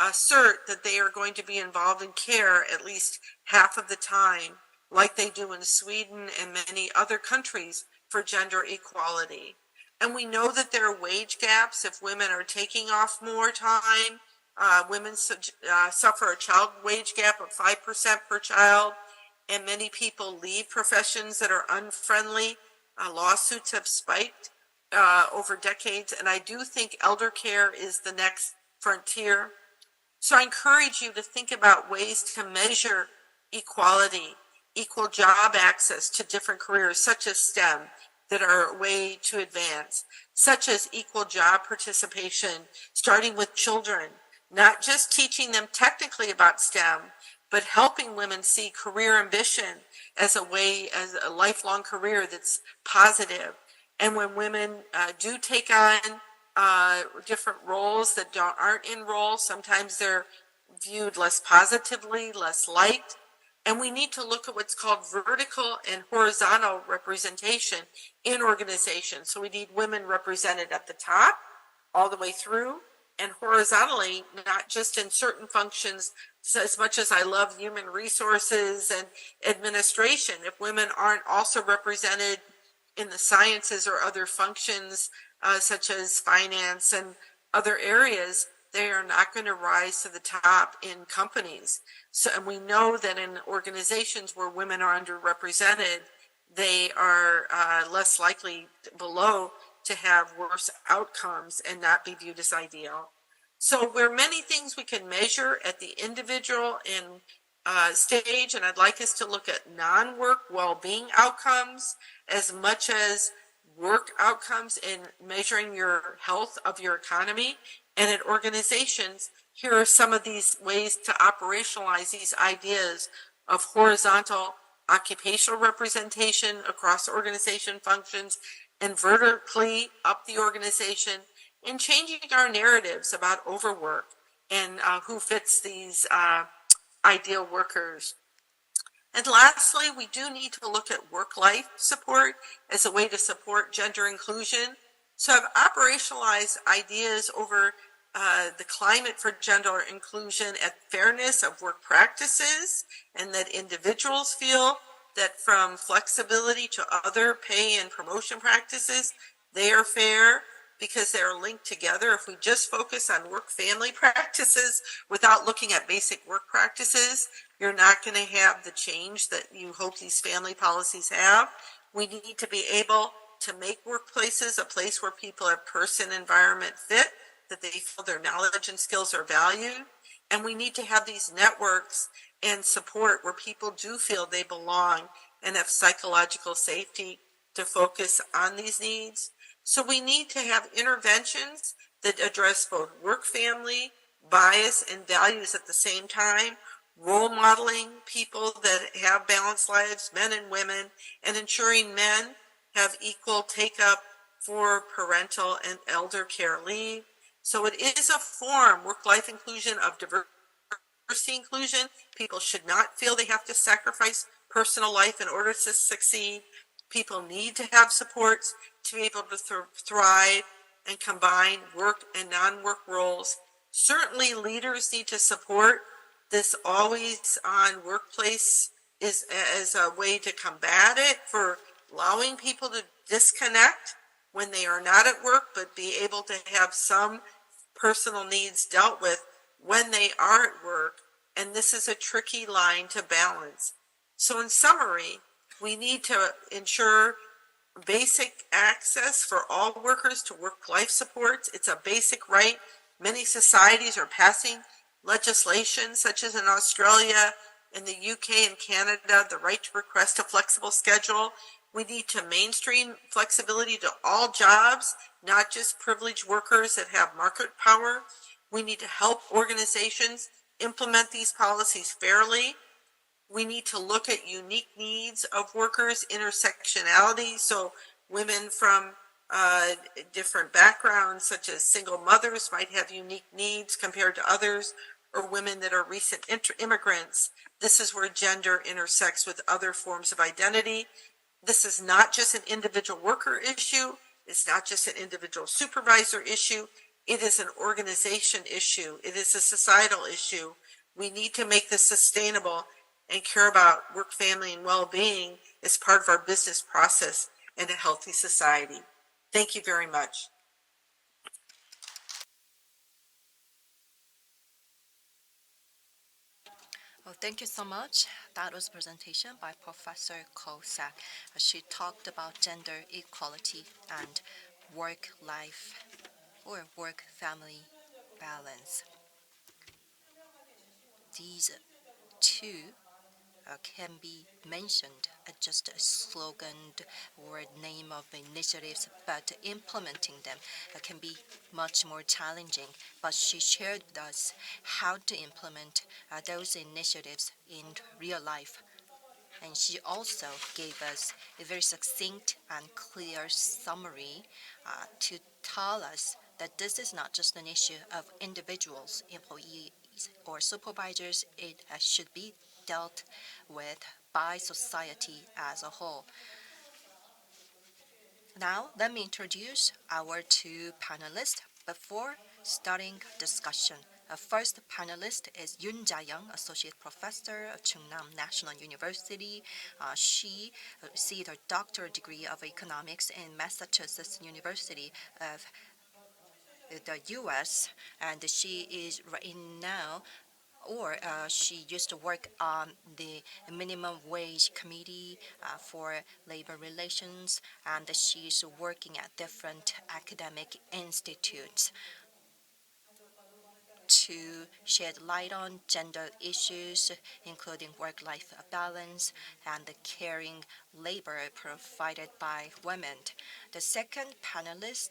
assert that they are going to be involved in care at least half of the time, like they do in Sweden and many other countries for gender equality. And we know that there are wage gaps if women are taking off more time. Women suffer a child wage gap of 5% per child, and many people leave professions that are unfriendly. Lawsuits have spiked over decades, and I do think elder care is the next frontier. So I encourage you to think about ways to measure equality, equal job access to different careers, such as STEM, that are a way to advance, such as equal job participation, starting with children, not just teaching them technically about STEM, but helping women see career ambition as a lifelong career that's positive. And when women do take on different roles that aren't in roles, sometimes they're viewed less positively, less liked. And we need to look at what's called vertical and horizontal representation in organizations. So we need women represented at the top, all the way through, and horizontally, not just in certain functions. So as much as I love human resources and administration, if women aren't also represented in the sciences or other functions, such as finance and other areas, they are not going to rise to the top in companies. So, and we know that in organizations where women are underrepresented, they are less likely below to have worse outcomes and not be viewed as ideal. So there are many things we can measure at the individual and stage, and I'd like us to look at non-work well-being outcomes as much as work outcomes in measuring your health of your economy. And at organizations, here are some of these ways to operationalize these ideas of horizontal occupational representation across organization functions and vertically up the organization, and changing our narratives about overwork and who fits these ideal workers. And lastly, we do need to look at work-life support as a way to support gender inclusion. So I've operationalized ideas over the climate for gender inclusion at fairness of work practices, and that individuals feel that from flexibility to other pay and promotion practices, they are fair because they are linked together. If we just focus on work-family practices without looking at basic work practices, you're not going to have the change that you hope these family policies have. We need to be able to make workplaces a place where people are person, environment fit, that they feel their knowledge and skills are valued. And we need to have these networks and support where people do feel they belong and have psychological safety to focus on these needs. So we need to have interventions that address both work, family, bias, and values at the same time, role modeling people that have balanced lives, men and women, and ensuring men have equal take up for parental and elder care leave. So it is a form, work-life inclusion, of diversity inclusion. People should not feel they have to sacrifice personal life in order to succeed. People need to have supports to be able to thrive and combine work and non-work roles. Certainly leaders need to support this always on workplace is as a way to combat it, for allowing people to disconnect when they are not at work, but be able to have some personal needs dealt with when they are at work. And this is a tricky line to balance. So in summary, we need to ensure basic access for all workers to work-life supports. It's a basic right. Many societies are passing legislation, such as in Australia, in the UK and Canada, the right to request a flexible schedule. We need to mainstream flexibility to all jobs, not just privileged workers that have market power. We need to help organizations implement these policies fairly. We need to look at unique needs of workers, intersectionality, so women from different backgrounds, such as single mothers, might have unique needs compared to others, or women that are recent immigrants. This is where gender intersects with other forms of identity. This is not just an individual worker issue. It's not just an individual supervisor issue. It is an organization issue. It is a societal issue. We need to make this sustainable and care about work, family, and well-being as part of our business process and a healthy society. Thank you very much. Well, thank you so much. That was a presentation by Professor Kossek. She talked about gender equality and work-life or work-family balance. These two can be mentioned as just a slogan or name of initiatives, but implementing them can be much more challenging. But she shared with us how to implement those initiatives in real life. And she also gave us a very succinct and clear summary to tell us that this is not just an issue of individuals, employees, or supervisors. It should be dealt with by society as a whole. Now, let me introduce our two panelists before starting discussion. First panelist is Yoon Associate Professor of Chungnam National University. She received her doctoral degree of economics in Massachusetts University of the U.S., and she is right now she used to work on the minimum wage committee for labor relations, and she's working at different academic institutes to shed light on gender issues, including work-life balance and the caring labor provided by women. The second panelist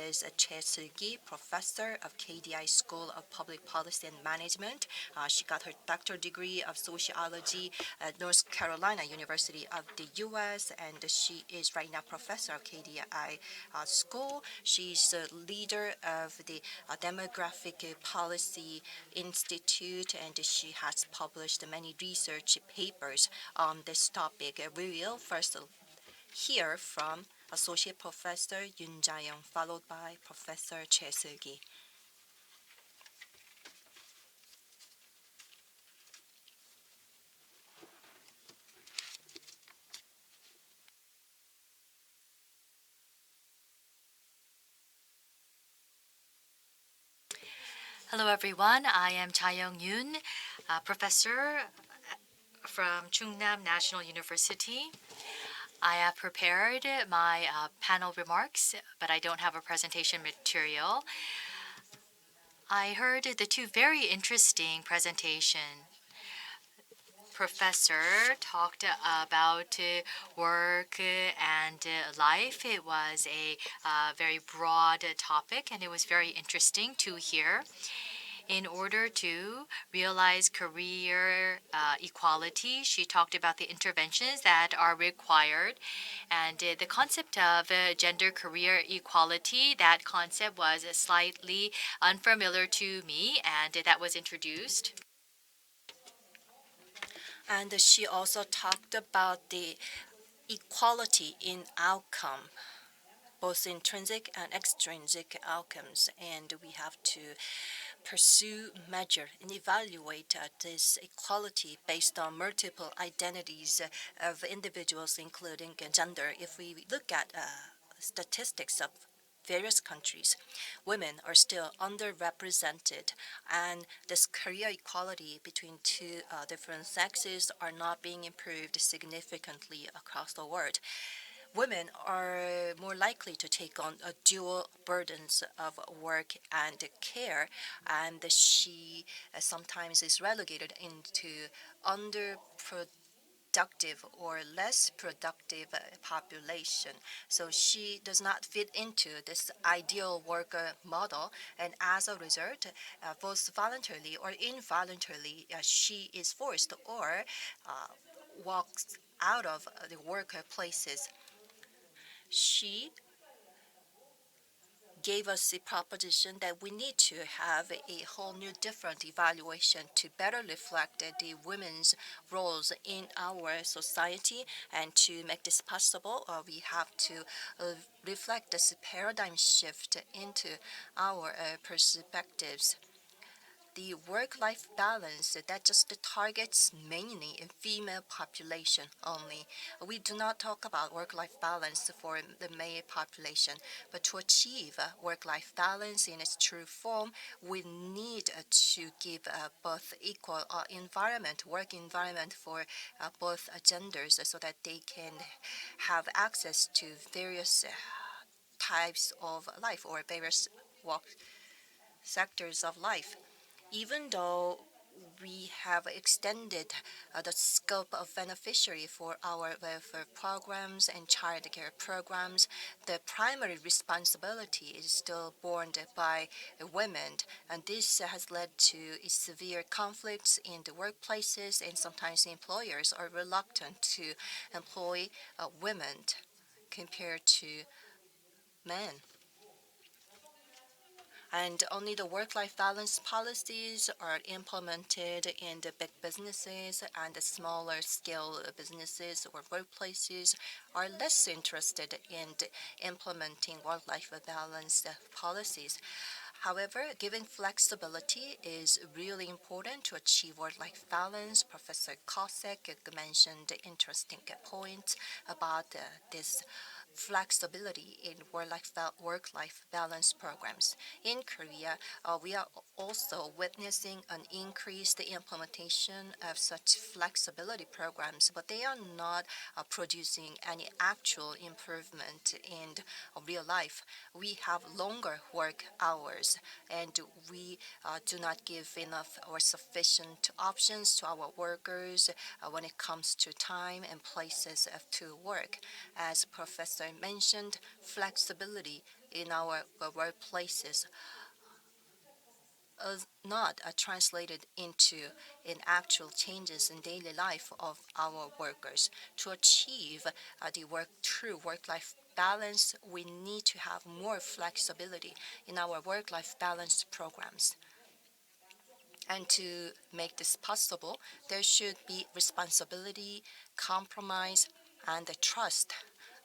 is Seul-ki, professor of KDI School of Public Policy and Management. She got her doctoral degree of sociology at North Carolina University of the U.S., and she is right now professor of KDI School. She's the leader of the demographic policy Policy Institute, and she has published many research papers on this topic. We will first hear from Associate Professor Yoon, followed by Professor Seul-ki. Hello, everyone. I am Yoon, professor from Chungnam National University. I have prepared my panel remarks, but I don't have a presentation material. I heard the two very interesting presentations. Professor talked about work and life. It was a very broad topic, and it was very interesting to hear. In order to realize career equality, she talked about the interventions that are required. And the concept of gender career equality, that concept was slightly unfamiliar to me, and that was introduced. And she also talked about the equality in outcome, both intrinsic and extrinsic outcomes, and we have to pursue, measure, and evaluate this equality based on multiple identities of individuals, including gender. If we look at statistics of various countries, women are still underrepresented, and this career equality between two different sexes are not being improved significantly across the world. Women are more likely to take on dual burdens of work and care, and she sometimes is relegated into underproductive or less productive population. So she does not fit into this ideal worker model, and as a result, both voluntarily or involuntarily, she is forced or walks out of the workplaces. She gave us the proposition that we need to have a whole new different evaluation to better reflect the women's roles in our society, and to make this possible, we have to reflect this paradigm shift into our perspectives. The work-life balance that just targets mainly a female population only. We do not talk about work-life balance for the male population, but to achieve work-life balance in its true form, we need to give both equal work environment for both genders, so that they can have access to various types of life or various work sectors of life. Even though we have extended the scope of beneficiary for our welfare programs and child care programs, the primary responsibility is still borne by women, and this has led to severe conflicts in the workplaces, and sometimes employers are reluctant to employ women compared to men. And only the work-life balance policies are implemented in the big businesses, and the smaller scale businesses or workplaces are less interested in implementing work-life balance policies. However, giving flexibility is really important to achieve work-life balance. Professor Kossek mentioned interesting points about this flexibility in work-life balance programs. In Korea, we are also witnessing an increased implementation of such flexibility programs, but they are not producing any actual improvement in real life. We have longer work hours, and we do not give enough or sufficient options to our workers when it comes to time and places to work. As Professor mentioned, flexibility in our workplaces is not translated into actual changes in daily life of our workers. To achieve the true work-life balance, we need to have more flexibility in our work-life balance programs. And to make this possible, there should be responsibility, compromise, and the trust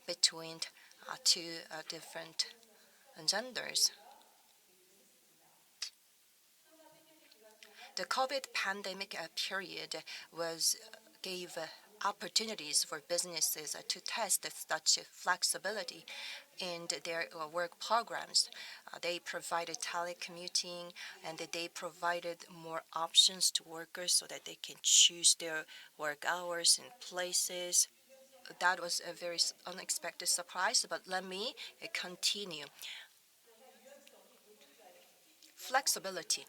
between two different genders. The COVID pandemic period was gave opportunities for businesses to test such flexibility in their work programs. They provided telecommuting and they provided more options to workers so that they can choose their work hours and places. That was a very unexpected surprise, but let me continue. Flexibility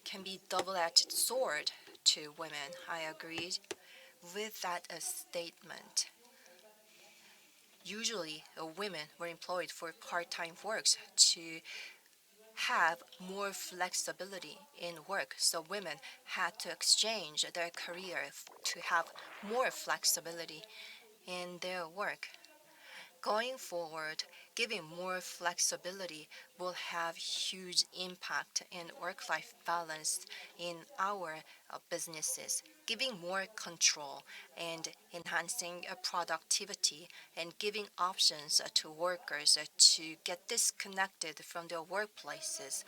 can be double-edged sword to women. I agree with that statement. Usually, women were employed for part-time works to have more flexibility in work. So women had to exchange their career to have more flexibility in their work. Going forward, giving more flexibility will have huge impact in work-life balance in our businesses. Giving more control and enhancing productivity and giving options to workers to get disconnected from their workplaces.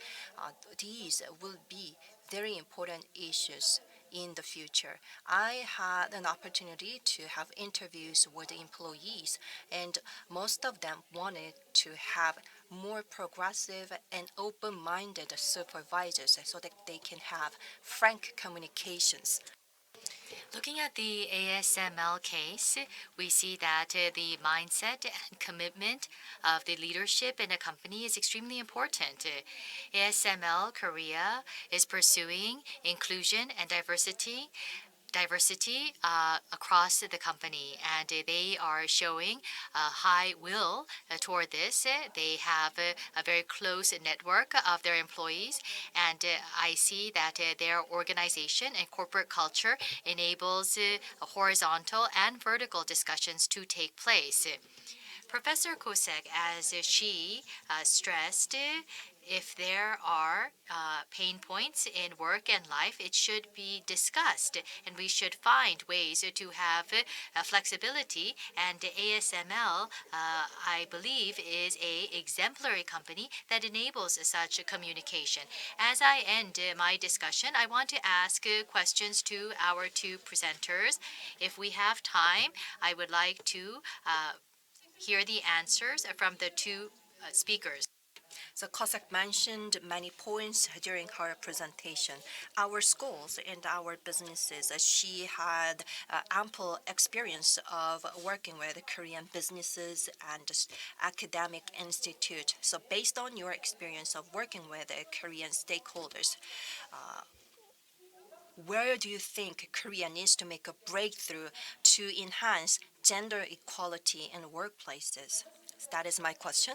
These will be very important issues in the future. I had an opportunity to have interviews with employees, and most of them wanted to have more progressive and open-minded supervisors so that they can have frank communications. Looking at the ASML case, we see that the mindset and commitment of the leadership in a company is extremely important. ASML Korea is pursuing inclusion and diversity across the company, and they are showing a high will toward this. They have a very close network of their employees, and I see that their organization and corporate culture enables horizontal and vertical discussions to take place. Professor Kossek, as she stressed, if there are pain points in work and life, it should be discussed, and we should find ways to have flexibility. And ASML, I believe, is a exemplary company that enables such communication. As I end my discussion, I want to ask questions to our two presenters. If we have time, I would like to hear the answers from the two speakers. So Kossek mentioned many points during her presentation. Our schools and our businesses, she had ample experience of working with Korean businesses and academic institute. So based on your experience of working with Korean stakeholders, where do you think Korea needs to make a breakthrough to enhance gender equality in workplaces? That is my question.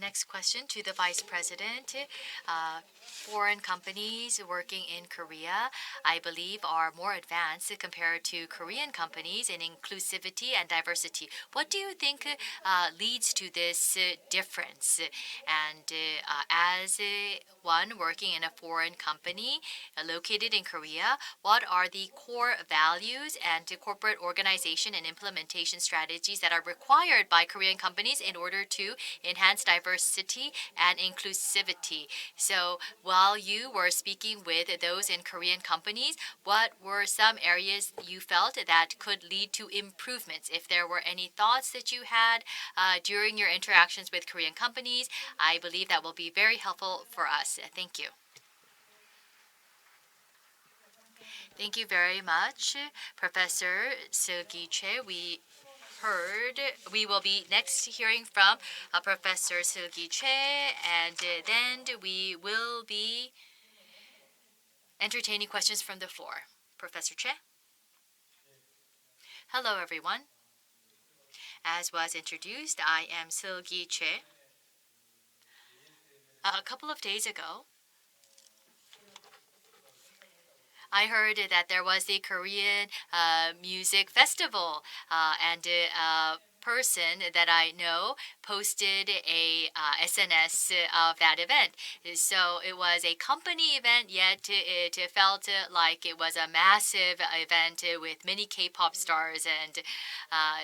Next question to the Vice President. Foreign companies working in Korea, I believe, are more advanced compared to Korean companies in inclusivity and diversity. What do you think leads to this difference? And as one working in a foreign company located in Korea, what are the core values and corporate organization and implementation strategies that are required by Korean companies in order to enhance diversity and inclusivity? So while you were speaking with those in Korean companies, what were some areas you felt that could lead to improvements? If there were any thoughts that you had during your interactions with Korean companies, I believe that will be very helpful for us. Thank you. Thank you very much, Professor Seul-ki. We will be next hearing from Professor Seul-ki, and then we will be entertaining questions from the floor. Professor Che? Hello, everyone. As was introduced, I am Seul-ki. A couple of days ago, I heard that there was the Korean music festival, and person that I know posted a SNS of that event. So it was a company event, yet it felt like it was a massive event with many K-pop stars, and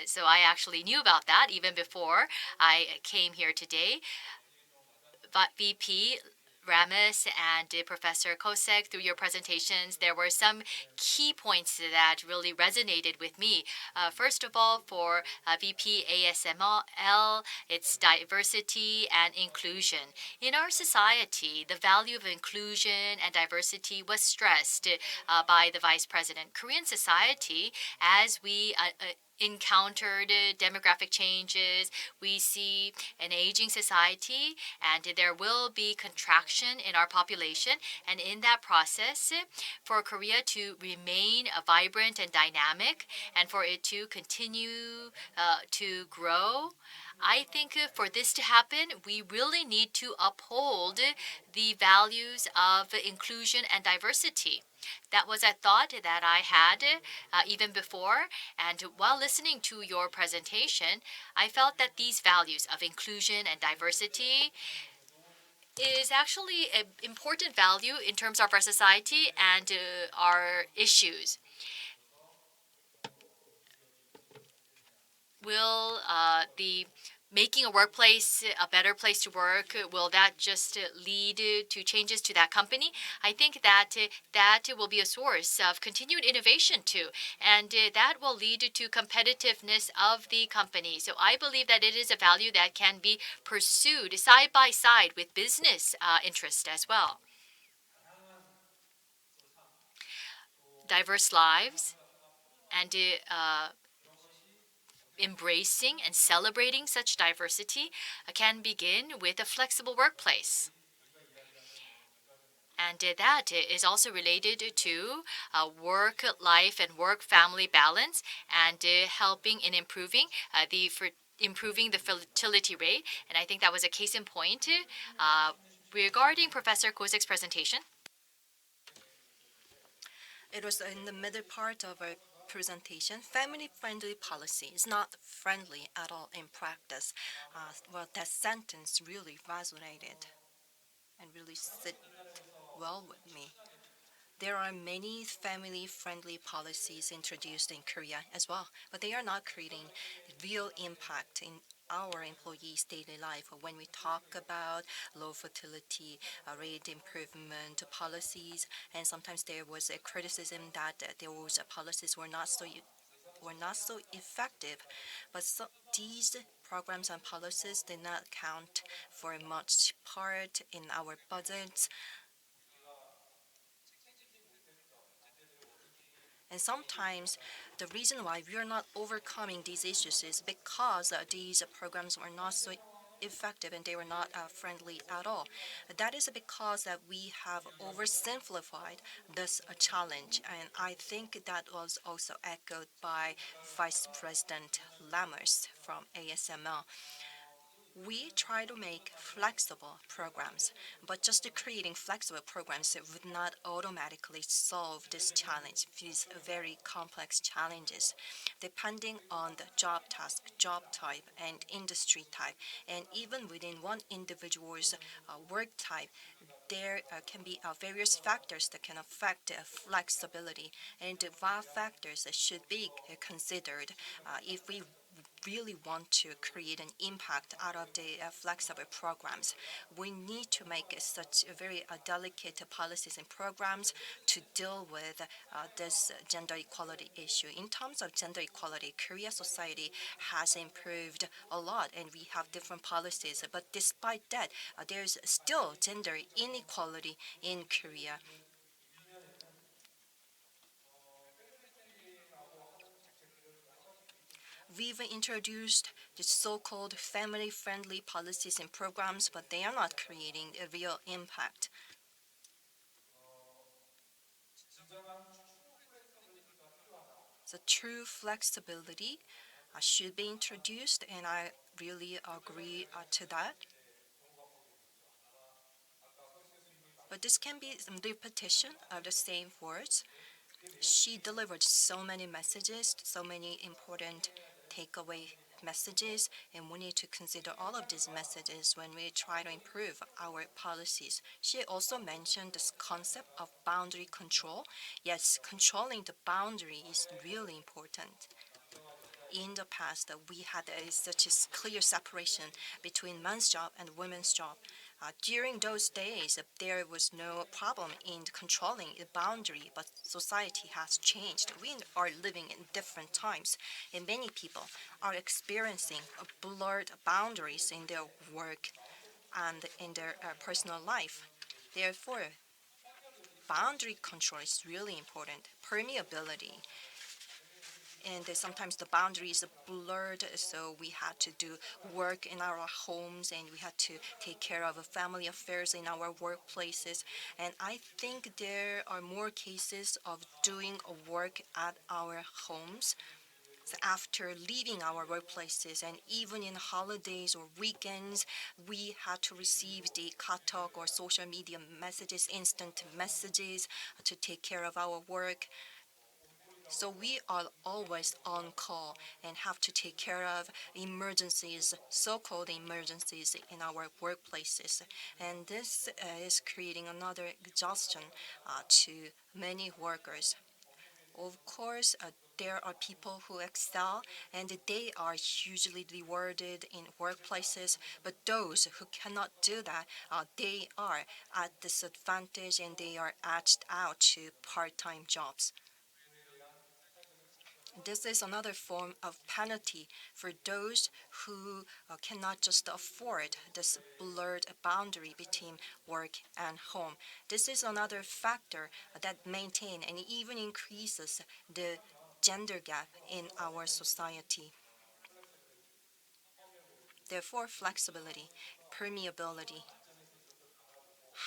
so I actually knew about that even before I came here today. VP Ramis and Professor Kossek, through your presentations, there were some key points that really resonated with me. First of all, for VP ASML, its diversity and inclusion. In our society, the value of inclusion and diversity was stressed by the Vice President. Korean society, as we encountered demographic changes, we see an aging society, and there will be contraction in our population. And in that process, for Korea to remain vibrant and dynamic, and for it to continue to grow, I think for this to happen, we really need to uphold the values of inclusion and diversity. That was a thought that I had even before. And while listening to your presentation, I felt that these values of inclusion and diversity is actually an important value in terms of our society and our issues. Will the making a workplace a better place to work, will that just lead to changes to that company? I think that that will be a source of continued innovation too, and that will lead to competitiveness of the company. So I believe that it is a value that can be pursued side by side with business interest as well. Diverse lives and embracing and celebrating such diversity can begin with a flexible workplace. And that is also related to work life and work family balance, and helping in improving the fertility rate. And I think that was a case in point regarding Professor Kozek's presentation. It was in the middle part of our presentation. Family-friendly policy is not friendly at all in practice. Well, that sentence really resonated and really sit well with me. There are many family-friendly policies introduced in Korea as well, but they are not creating real impact in our employees' daily life. When we talk about low fertility rate improvement policies, and sometimes there was a criticism that those policies were not so effective, but these programs and policies did not count for much part in our budgets. And sometimes the reason why we are not overcoming these issues is because these programs were not so effective and they were not friendly at all. That is because that we have oversimplified this challenge, and I think that was also echoed by Vice President Lammers from ASML. We try to make flexible programs, but just creating flexible programs would not automatically solve this challenge, these very complex challenges, depending on the job task, job type, and industry type, and even within one individual's work type. There can be various factors that can affect flexibility, and the factors that should be considered if we really want to create an impact out of the flexible programs. We need to make such a very delicate policies and programs to deal with this gender equality issue. In terms of gender equality, Korea society has improved a lot, and we have different policies. But despite that, there's still gender inequality in Korea. We've introduced the so-called family-friendly policies and programs, but they are not creating a real impact. The true flexibility should be introduced, and I really agree to that. But this can be some repetition of the same words. She delivered so many messages, so many important takeaway messages, and we need to consider all of these messages when we try to improve our policies. She also mentioned this concept of boundary control. Yes, controlling the boundary is really important. In the past, we had such a clear separation between men's job and women's job. During those days, there was no problem in controlling the boundary, but society has changed. We are living in different times, and many people are experiencing blurred boundaries in their work and in their personal life. Therefore, boundary control is really important. Permeability, and sometimes the boundaries are blurred, so we had to do work in our homes and we had to take care of family affairs in our workplaces. And I think there are more cases of doing work at our homes after leaving our workplaces, and even in holidays or weekends, we had to receive the katok or social media messages, instant messages to take care of our work. So we are always on call and have to take care of emergencies, so-called emergencies in our workplaces. And this is creating another exhaustion to many workers. Of course, there are people who excel and they are hugely rewarded in workplaces, but those who cannot do that, they are at disadvantage and they are edged out to part-time jobs. This is another form of penalty for those who cannot just afford this blurred boundary between work and home. This is another factor that maintain and even increases the gender gap in our society. Therefore, flexibility, permeability.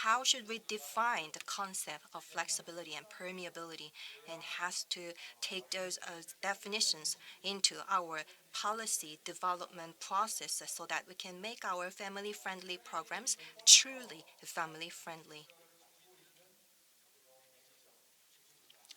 How should we define the concept of flexibility and permeability, and has to take those definitions into our policy development process so that we can make our family-friendly programs truly family-friendly.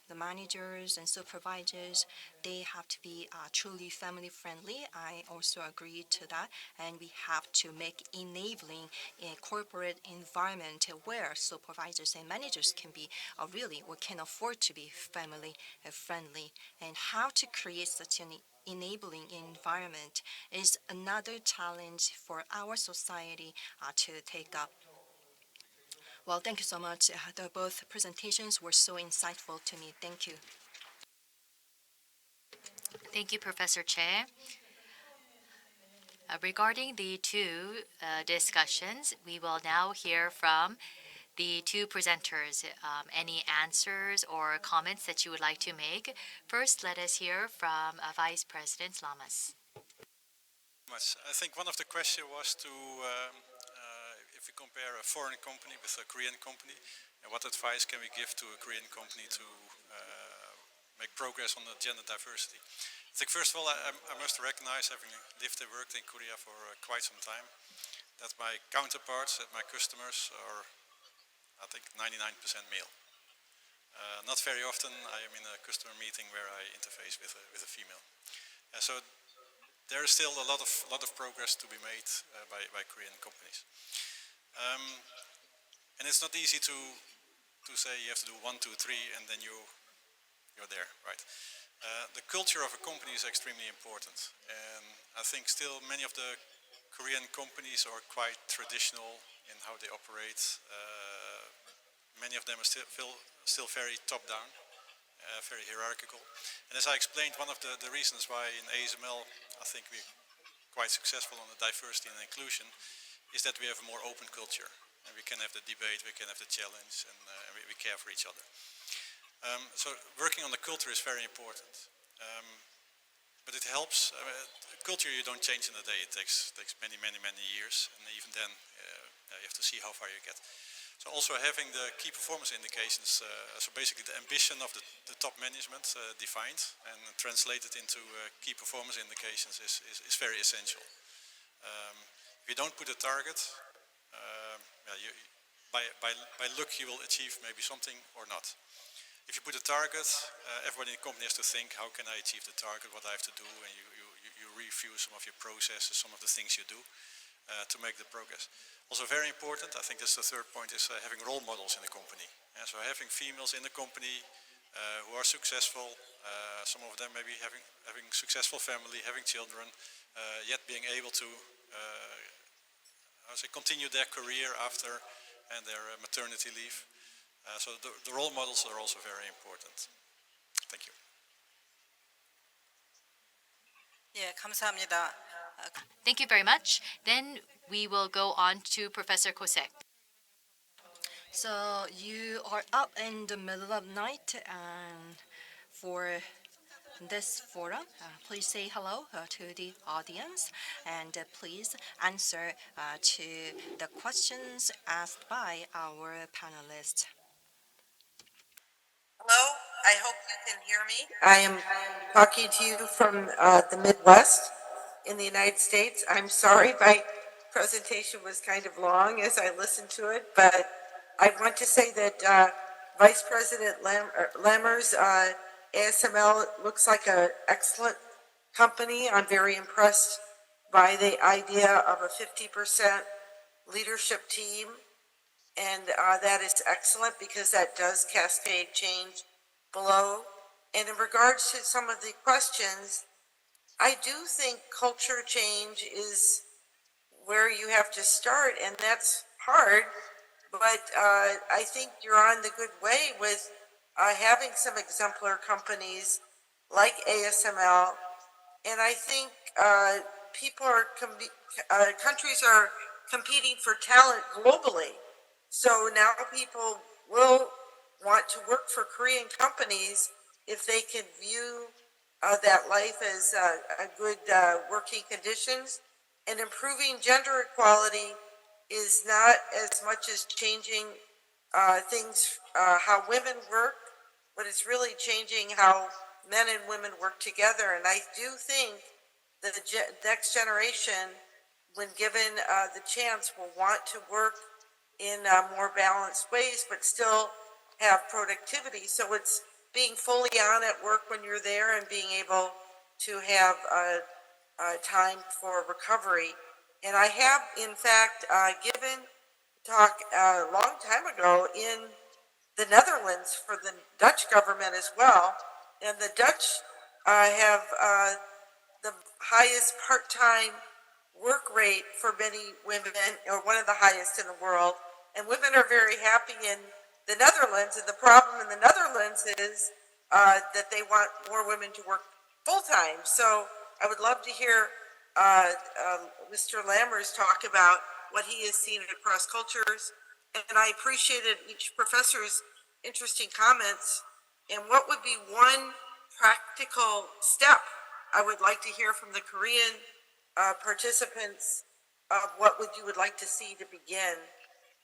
The managers and supervisors, they have to be truly family friendly. I also agree to that, and we have to make enabling a corporate environment where supervisors and managers can be really or can afford to be family friendly. And how to create such an enabling environment is another challenge for our society to take up. Well, thank you so much. Both presentations were so insightful to me. Thank you. Thank you, Professor Che. Regarding the two discussions, we will now hear from the two presenters. Any answers or comments that you would like to make? First, let us hear from Vice President Lammers. I think one of the questions was to if we compare a foreign company with a Korean company, and what advice can we give to a Korean company to make progress on the gender diversity? I think first of all, I must recognize, having lived and worked in Korea for quite some time, that my counterparts, that my customers are, I think, 99% male. Not very often I am in a customer meeting where I interface with a female. So there is still a lot of progress to be made by Korean companies. And it's not easy to say you have to do 1, 2, 3 and then you're there, right? The culture of a company is extremely important, and I think still many of the Korean companies are quite traditional in how they operate. Many of them are still very top-down, very hierarchical. And as I explained, one of the reasons why in ASML I think we're quite successful on the diversity and inclusion is that we have a more open culture. And we can have the debate, we can have the challenge, and we care for each other. So working on the culture is very important. But it helps. Culture you don't change in a day. It takes many years, and even then you have to see how far you get. So also having the key performance indications, so basically the ambition of the top management defined and translated into key performance indications is very essential. If you don't put a target, by luck you will achieve maybe something or not. if you put a target, everybody in the company has to think, how can I achieve the target, what I have to do, and you review some of your processes, some of the things you do to make the progress. Also very important, I think that's the third point, is having role models in the company. So having females in the company who are successful, some of them maybe having successful family, having children, yet being able to continue their career after and their maternity leave. So the role models are also very important. Thank you. 예, 감사합니다. Thank you very much. Then we will go on to Professor Kossek. So you are up in the middle of night and for this forum, please say hello to the audience and please answer to the questions asked by our panelists. Hello, I hope you can hear me. I am talking to you from the Midwest in the United States. I'm sorry my presentation was kind of long as I listened to it, but I want to say that Vice President Lammers, ASML looks like an excellent company. I'm very impressed by the idea of a 50% leadership team. And that is excellent because that does cascade change below. And in regards to some of the questions, I do think culture change is where you have to start, and that's hard. But I think you're on the good way with having some exemplar companies like ASML. And I think people are, countries are competing for talent globally. So now people will want to work for Korean companies if they can view that life as a good working conditions. And improving gender equality is not as much as changing things, how women work, but it's really changing how men and women work together. And I do think that the next generation, when given the chance, will want to work in more balanced ways, but still have productivity. So it's being fully on at work when you're there and being able to have time for recovery. And I have, in fact, given talk a long time ago in the Netherlands for the Dutch government as well. And the Dutch have the highest part-time work rate for many women, or one of the highest in the world. And women are very happy in the Netherlands. And the problem in the Netherlands is that they want more women to work full-time. So I would love to hear Mr. Lammers talk about what he has seen across cultures. And I appreciated each professor's interesting comments. And what would be one practical step I would like to hear from the Korean participants of what you would like to see to begin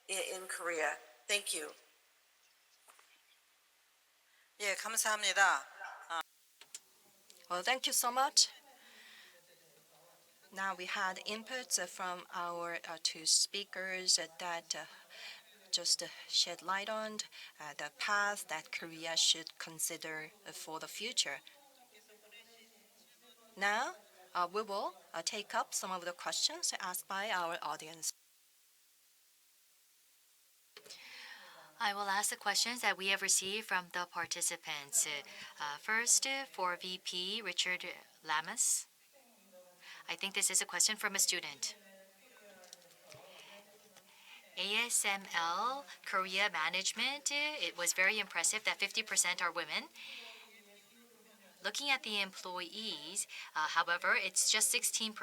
in Korea? Thank you. 예, 감사합니다. Well, thank you so much. Now we had inputs from our two speakers that just shed light on the path that Korea should consider for the future. Now we will take up some of the questions asked by our audience. I will ask the questions that we have received from the participants. First, for VP Richard Lammers. I think this is a question from a student. ASML Korea management, it was very impressive that 50% are women. Looking at the employees, however, it's just 16%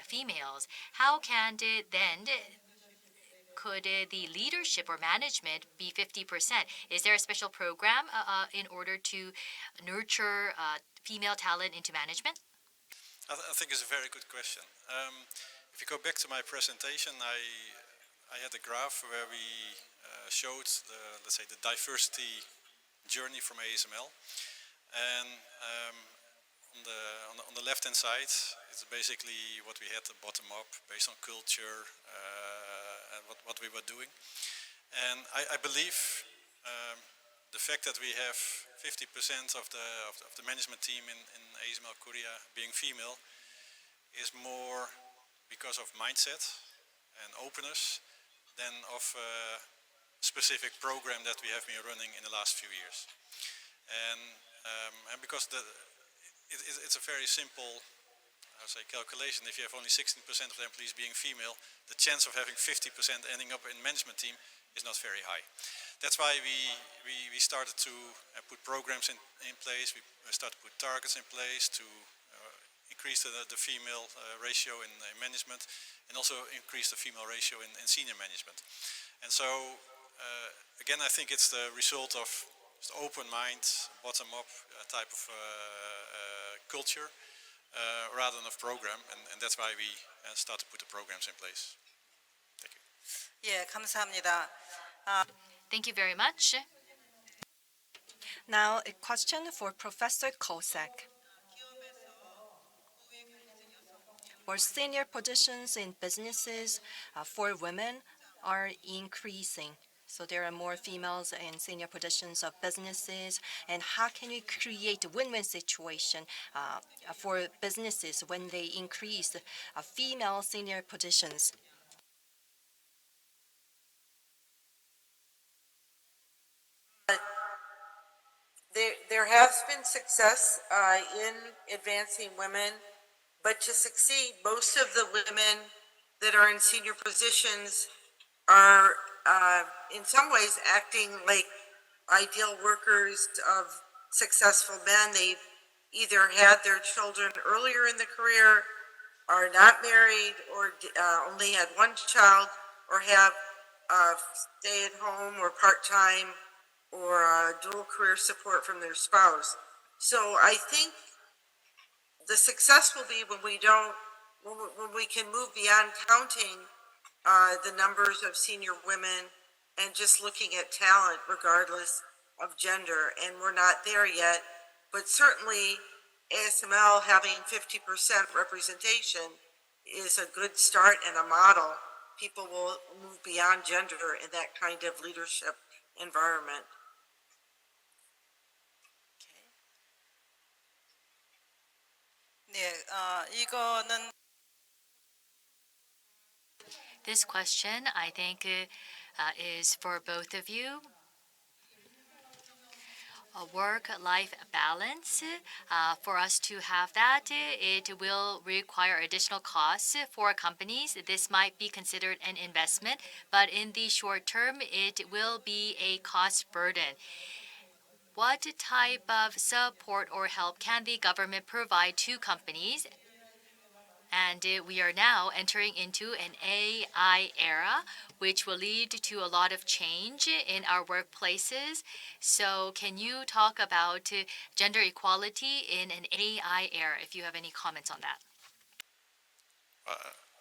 females. How can could the leadership or management be 50%? Is there a special program in order to nurture female talent into management? I think it's a very good question. If you go back to my presentation, I had a graph where we showed let's say the diversity journey from ASML, and on the left hand side it's basically what we had the bottom up based on culture and what we were doing. And I believe the fact that we have 50% of the management team in ASML Korea being female is more because of mindset and openness than of a specific program that we have been running in the last few years. And because it's a very simple calculation. If you have only 16% of the employees being female, the chance of having 50% ending up in management team is not very high. That's why we started to put programs in place. We started to put targets in place to increase the female ratio in management, and also increase the female ratio in senior management. And so, again, I think it's the result of just open mind, bottom-up type of culture, rather than a program, and that's why we start to put the programs in place. Thank you. 예, 감사합니다. Thank you very much. Now, a question for Professor Kossek. For senior positions in businesses for women are increasing. So there are more females in senior positions of businesses. And how can we create a win-win situation for businesses when they increase female senior positions? There has been success in advancing women, but to succeed, most of the women that are in senior positions are in some ways acting like ideal workers of successful men. They've either had their children earlier in the career, are not married, or only had one child, or have stay at home or part-time or dual career support from their spouse. So I think the success will be when we don't, when we can move beyond counting the numbers of senior women and just looking at talent regardless of gender. And we're not there yet, but certainly ASML having 50% representation is a good start and a model. People will move beyond gender in that kind of leadership environment. 네, 이거는 This question, I think, is for both of you. A work-life balance, for us to have that, it will require additional costs for companies. This might be considered an investment, but in the short term, it will be a cost burden. What type of support or help can the government provide to companies? And we are now entering into an AI era, which will lead to a lot of change in our workplaces. So can you talk about gender equality in an AI era, if you have any comments on that?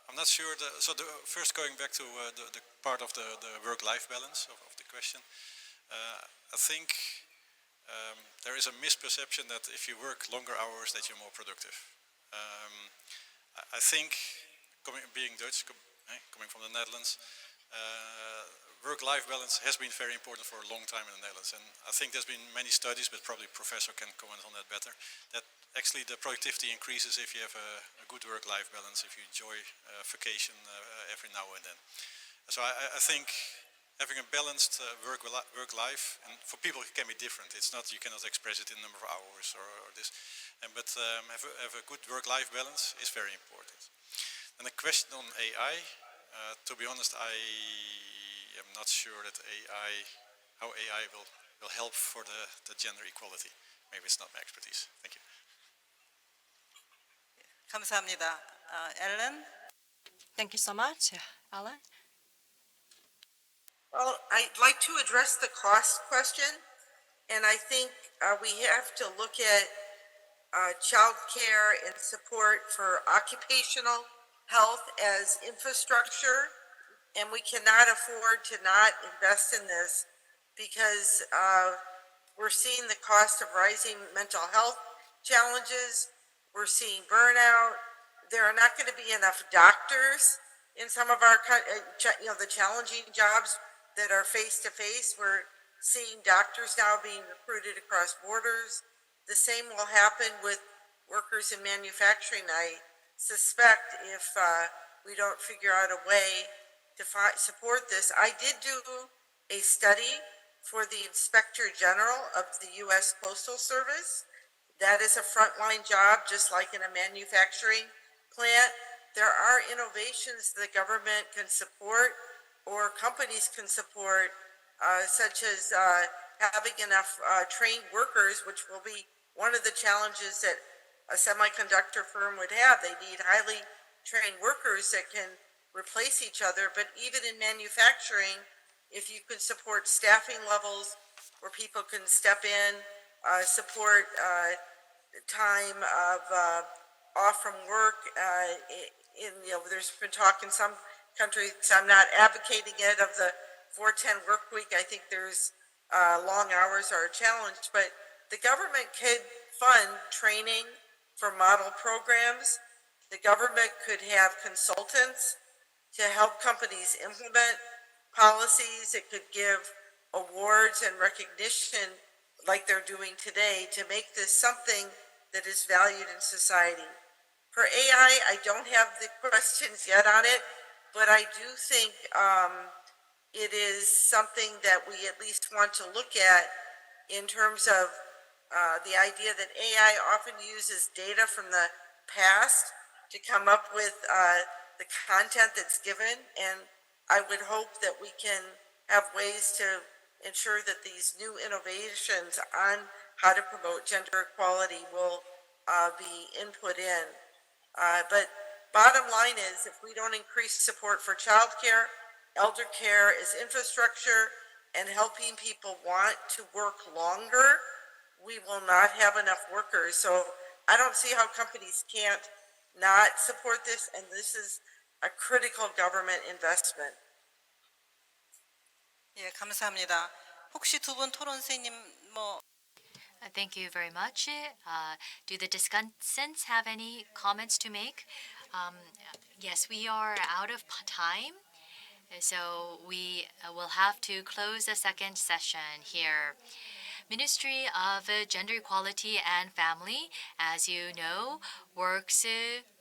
I'm not sure. First, going back to the part of the work-life balance of the question, I think there is a misperception that if you work longer hours, that you're more productive. I think, being Dutch, coming from the Netherlands, work-life balance has been very important for a long time in the Netherlands, and I think there's been many studies, but probably Professor can comment on that better, that actually the productivity increases if you have a good work-life balance, if you enjoy vacation every now and then. So I think having a balanced work-life, and for people it can be different. It's not, you cannot express it in number of hours or this, but have a good work-life balance is very important. And the question on AI, to be honest, I am not sure that how AI will help for the gender equality. Maybe it's not my expertise. Thank you. 감사합니다. 앨런? Thank you so much, Alan. Well, I'd like to address the cost question, and I think we have to look at child care and support for occupational health as infrastructure, and we cannot afford to not invest in this because we're seeing the cost of rising mental health challenges, we're seeing burnout, there are not going to be enough doctors in some of our, the challenging jobs that are face-to-face, where seeing doctors now being recruited across borders. The same will happen with workers in manufacturing, I suspect, if we don't figure out a way to support this. I did do a study for the Inspector General of the U.S. Postal Service. That is a frontline job, just like in a manufacturing plant. There are innovations the government can support or companies can support, such as having enough trained workers, which will be one of the challenges that a semiconductor firm would have. They need highly trained workers that can replace each other. But even in manufacturing, if you can support staffing levels where people can step in, support time of off from work, there's been talk in some countries, I'm not advocating it, of the 410 work week. I think there's long hours are a challenge, but the government could fund training for model programs. The government could have consultants to help companies implement policies. It could give awards and recognition like they're doing today to make this something that is valued in society. For AI, I don't have the questions yet on it, but I do think it is something that we at least want to look at in terms of the idea that AI often uses data from the past to come up with the content that's given, and I would hope that we can have ways to ensure that these new innovations on how to promote gender equality will be input in. But bottom line is, if we don't increase support for childcare, elder care as infrastructure, and helping people want to work longer, we will not have enough workers. So I don't see how companies can't not support this, and this is a critical government investment. 예, 감사합니다. 혹시 두 분 토론 선생님 뭐 Thank you very much. Do the discussants have any comments to make? Yes, we are out of time, so we will have to close the second session here. Ministry of Gender Equality and Family, as you know, works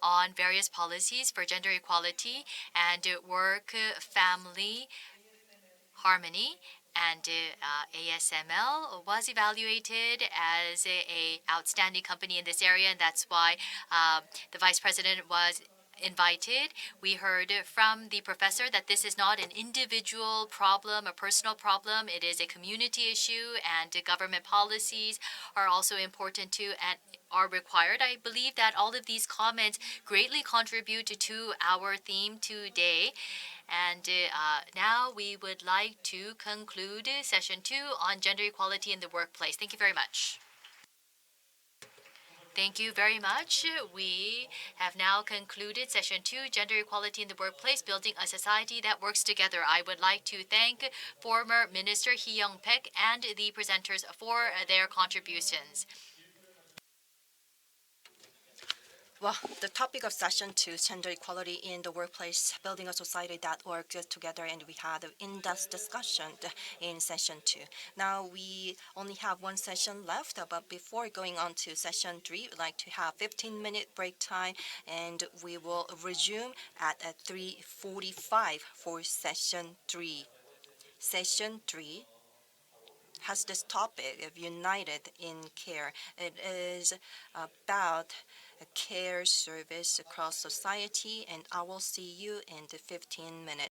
on various policies for gender equality and work family harmony. And ASML was evaluated as a outstanding company in this area, and that's why the vice president was invited. We heard from the professor that this is not an individual problem, a personal problem. It is a community issue, and government policies are also important too and are required. I believe that all of these comments greatly contribute to our theme today. And now we would like to conclude session 2 on gender equality in the workplace. Thank you very much. Thank you very much. We have now concluded session 2, Gender Equality in the Workplace, Building a Society that Works Together. I would like to thank former Minister Hee-young and the presenters for their contributions. Well, the topic of session 2, gender equality in the workplace, building a society that works together, and we had an in-depth discussion in session 2. Now we only have one session left, but before going on to session 3, we'd like to have 15-minute break time, and we will resume at 3:45 for session 3. Session 3 has this topic of United in Care. It is about a care service across society, and I will see you in the 15 minutes.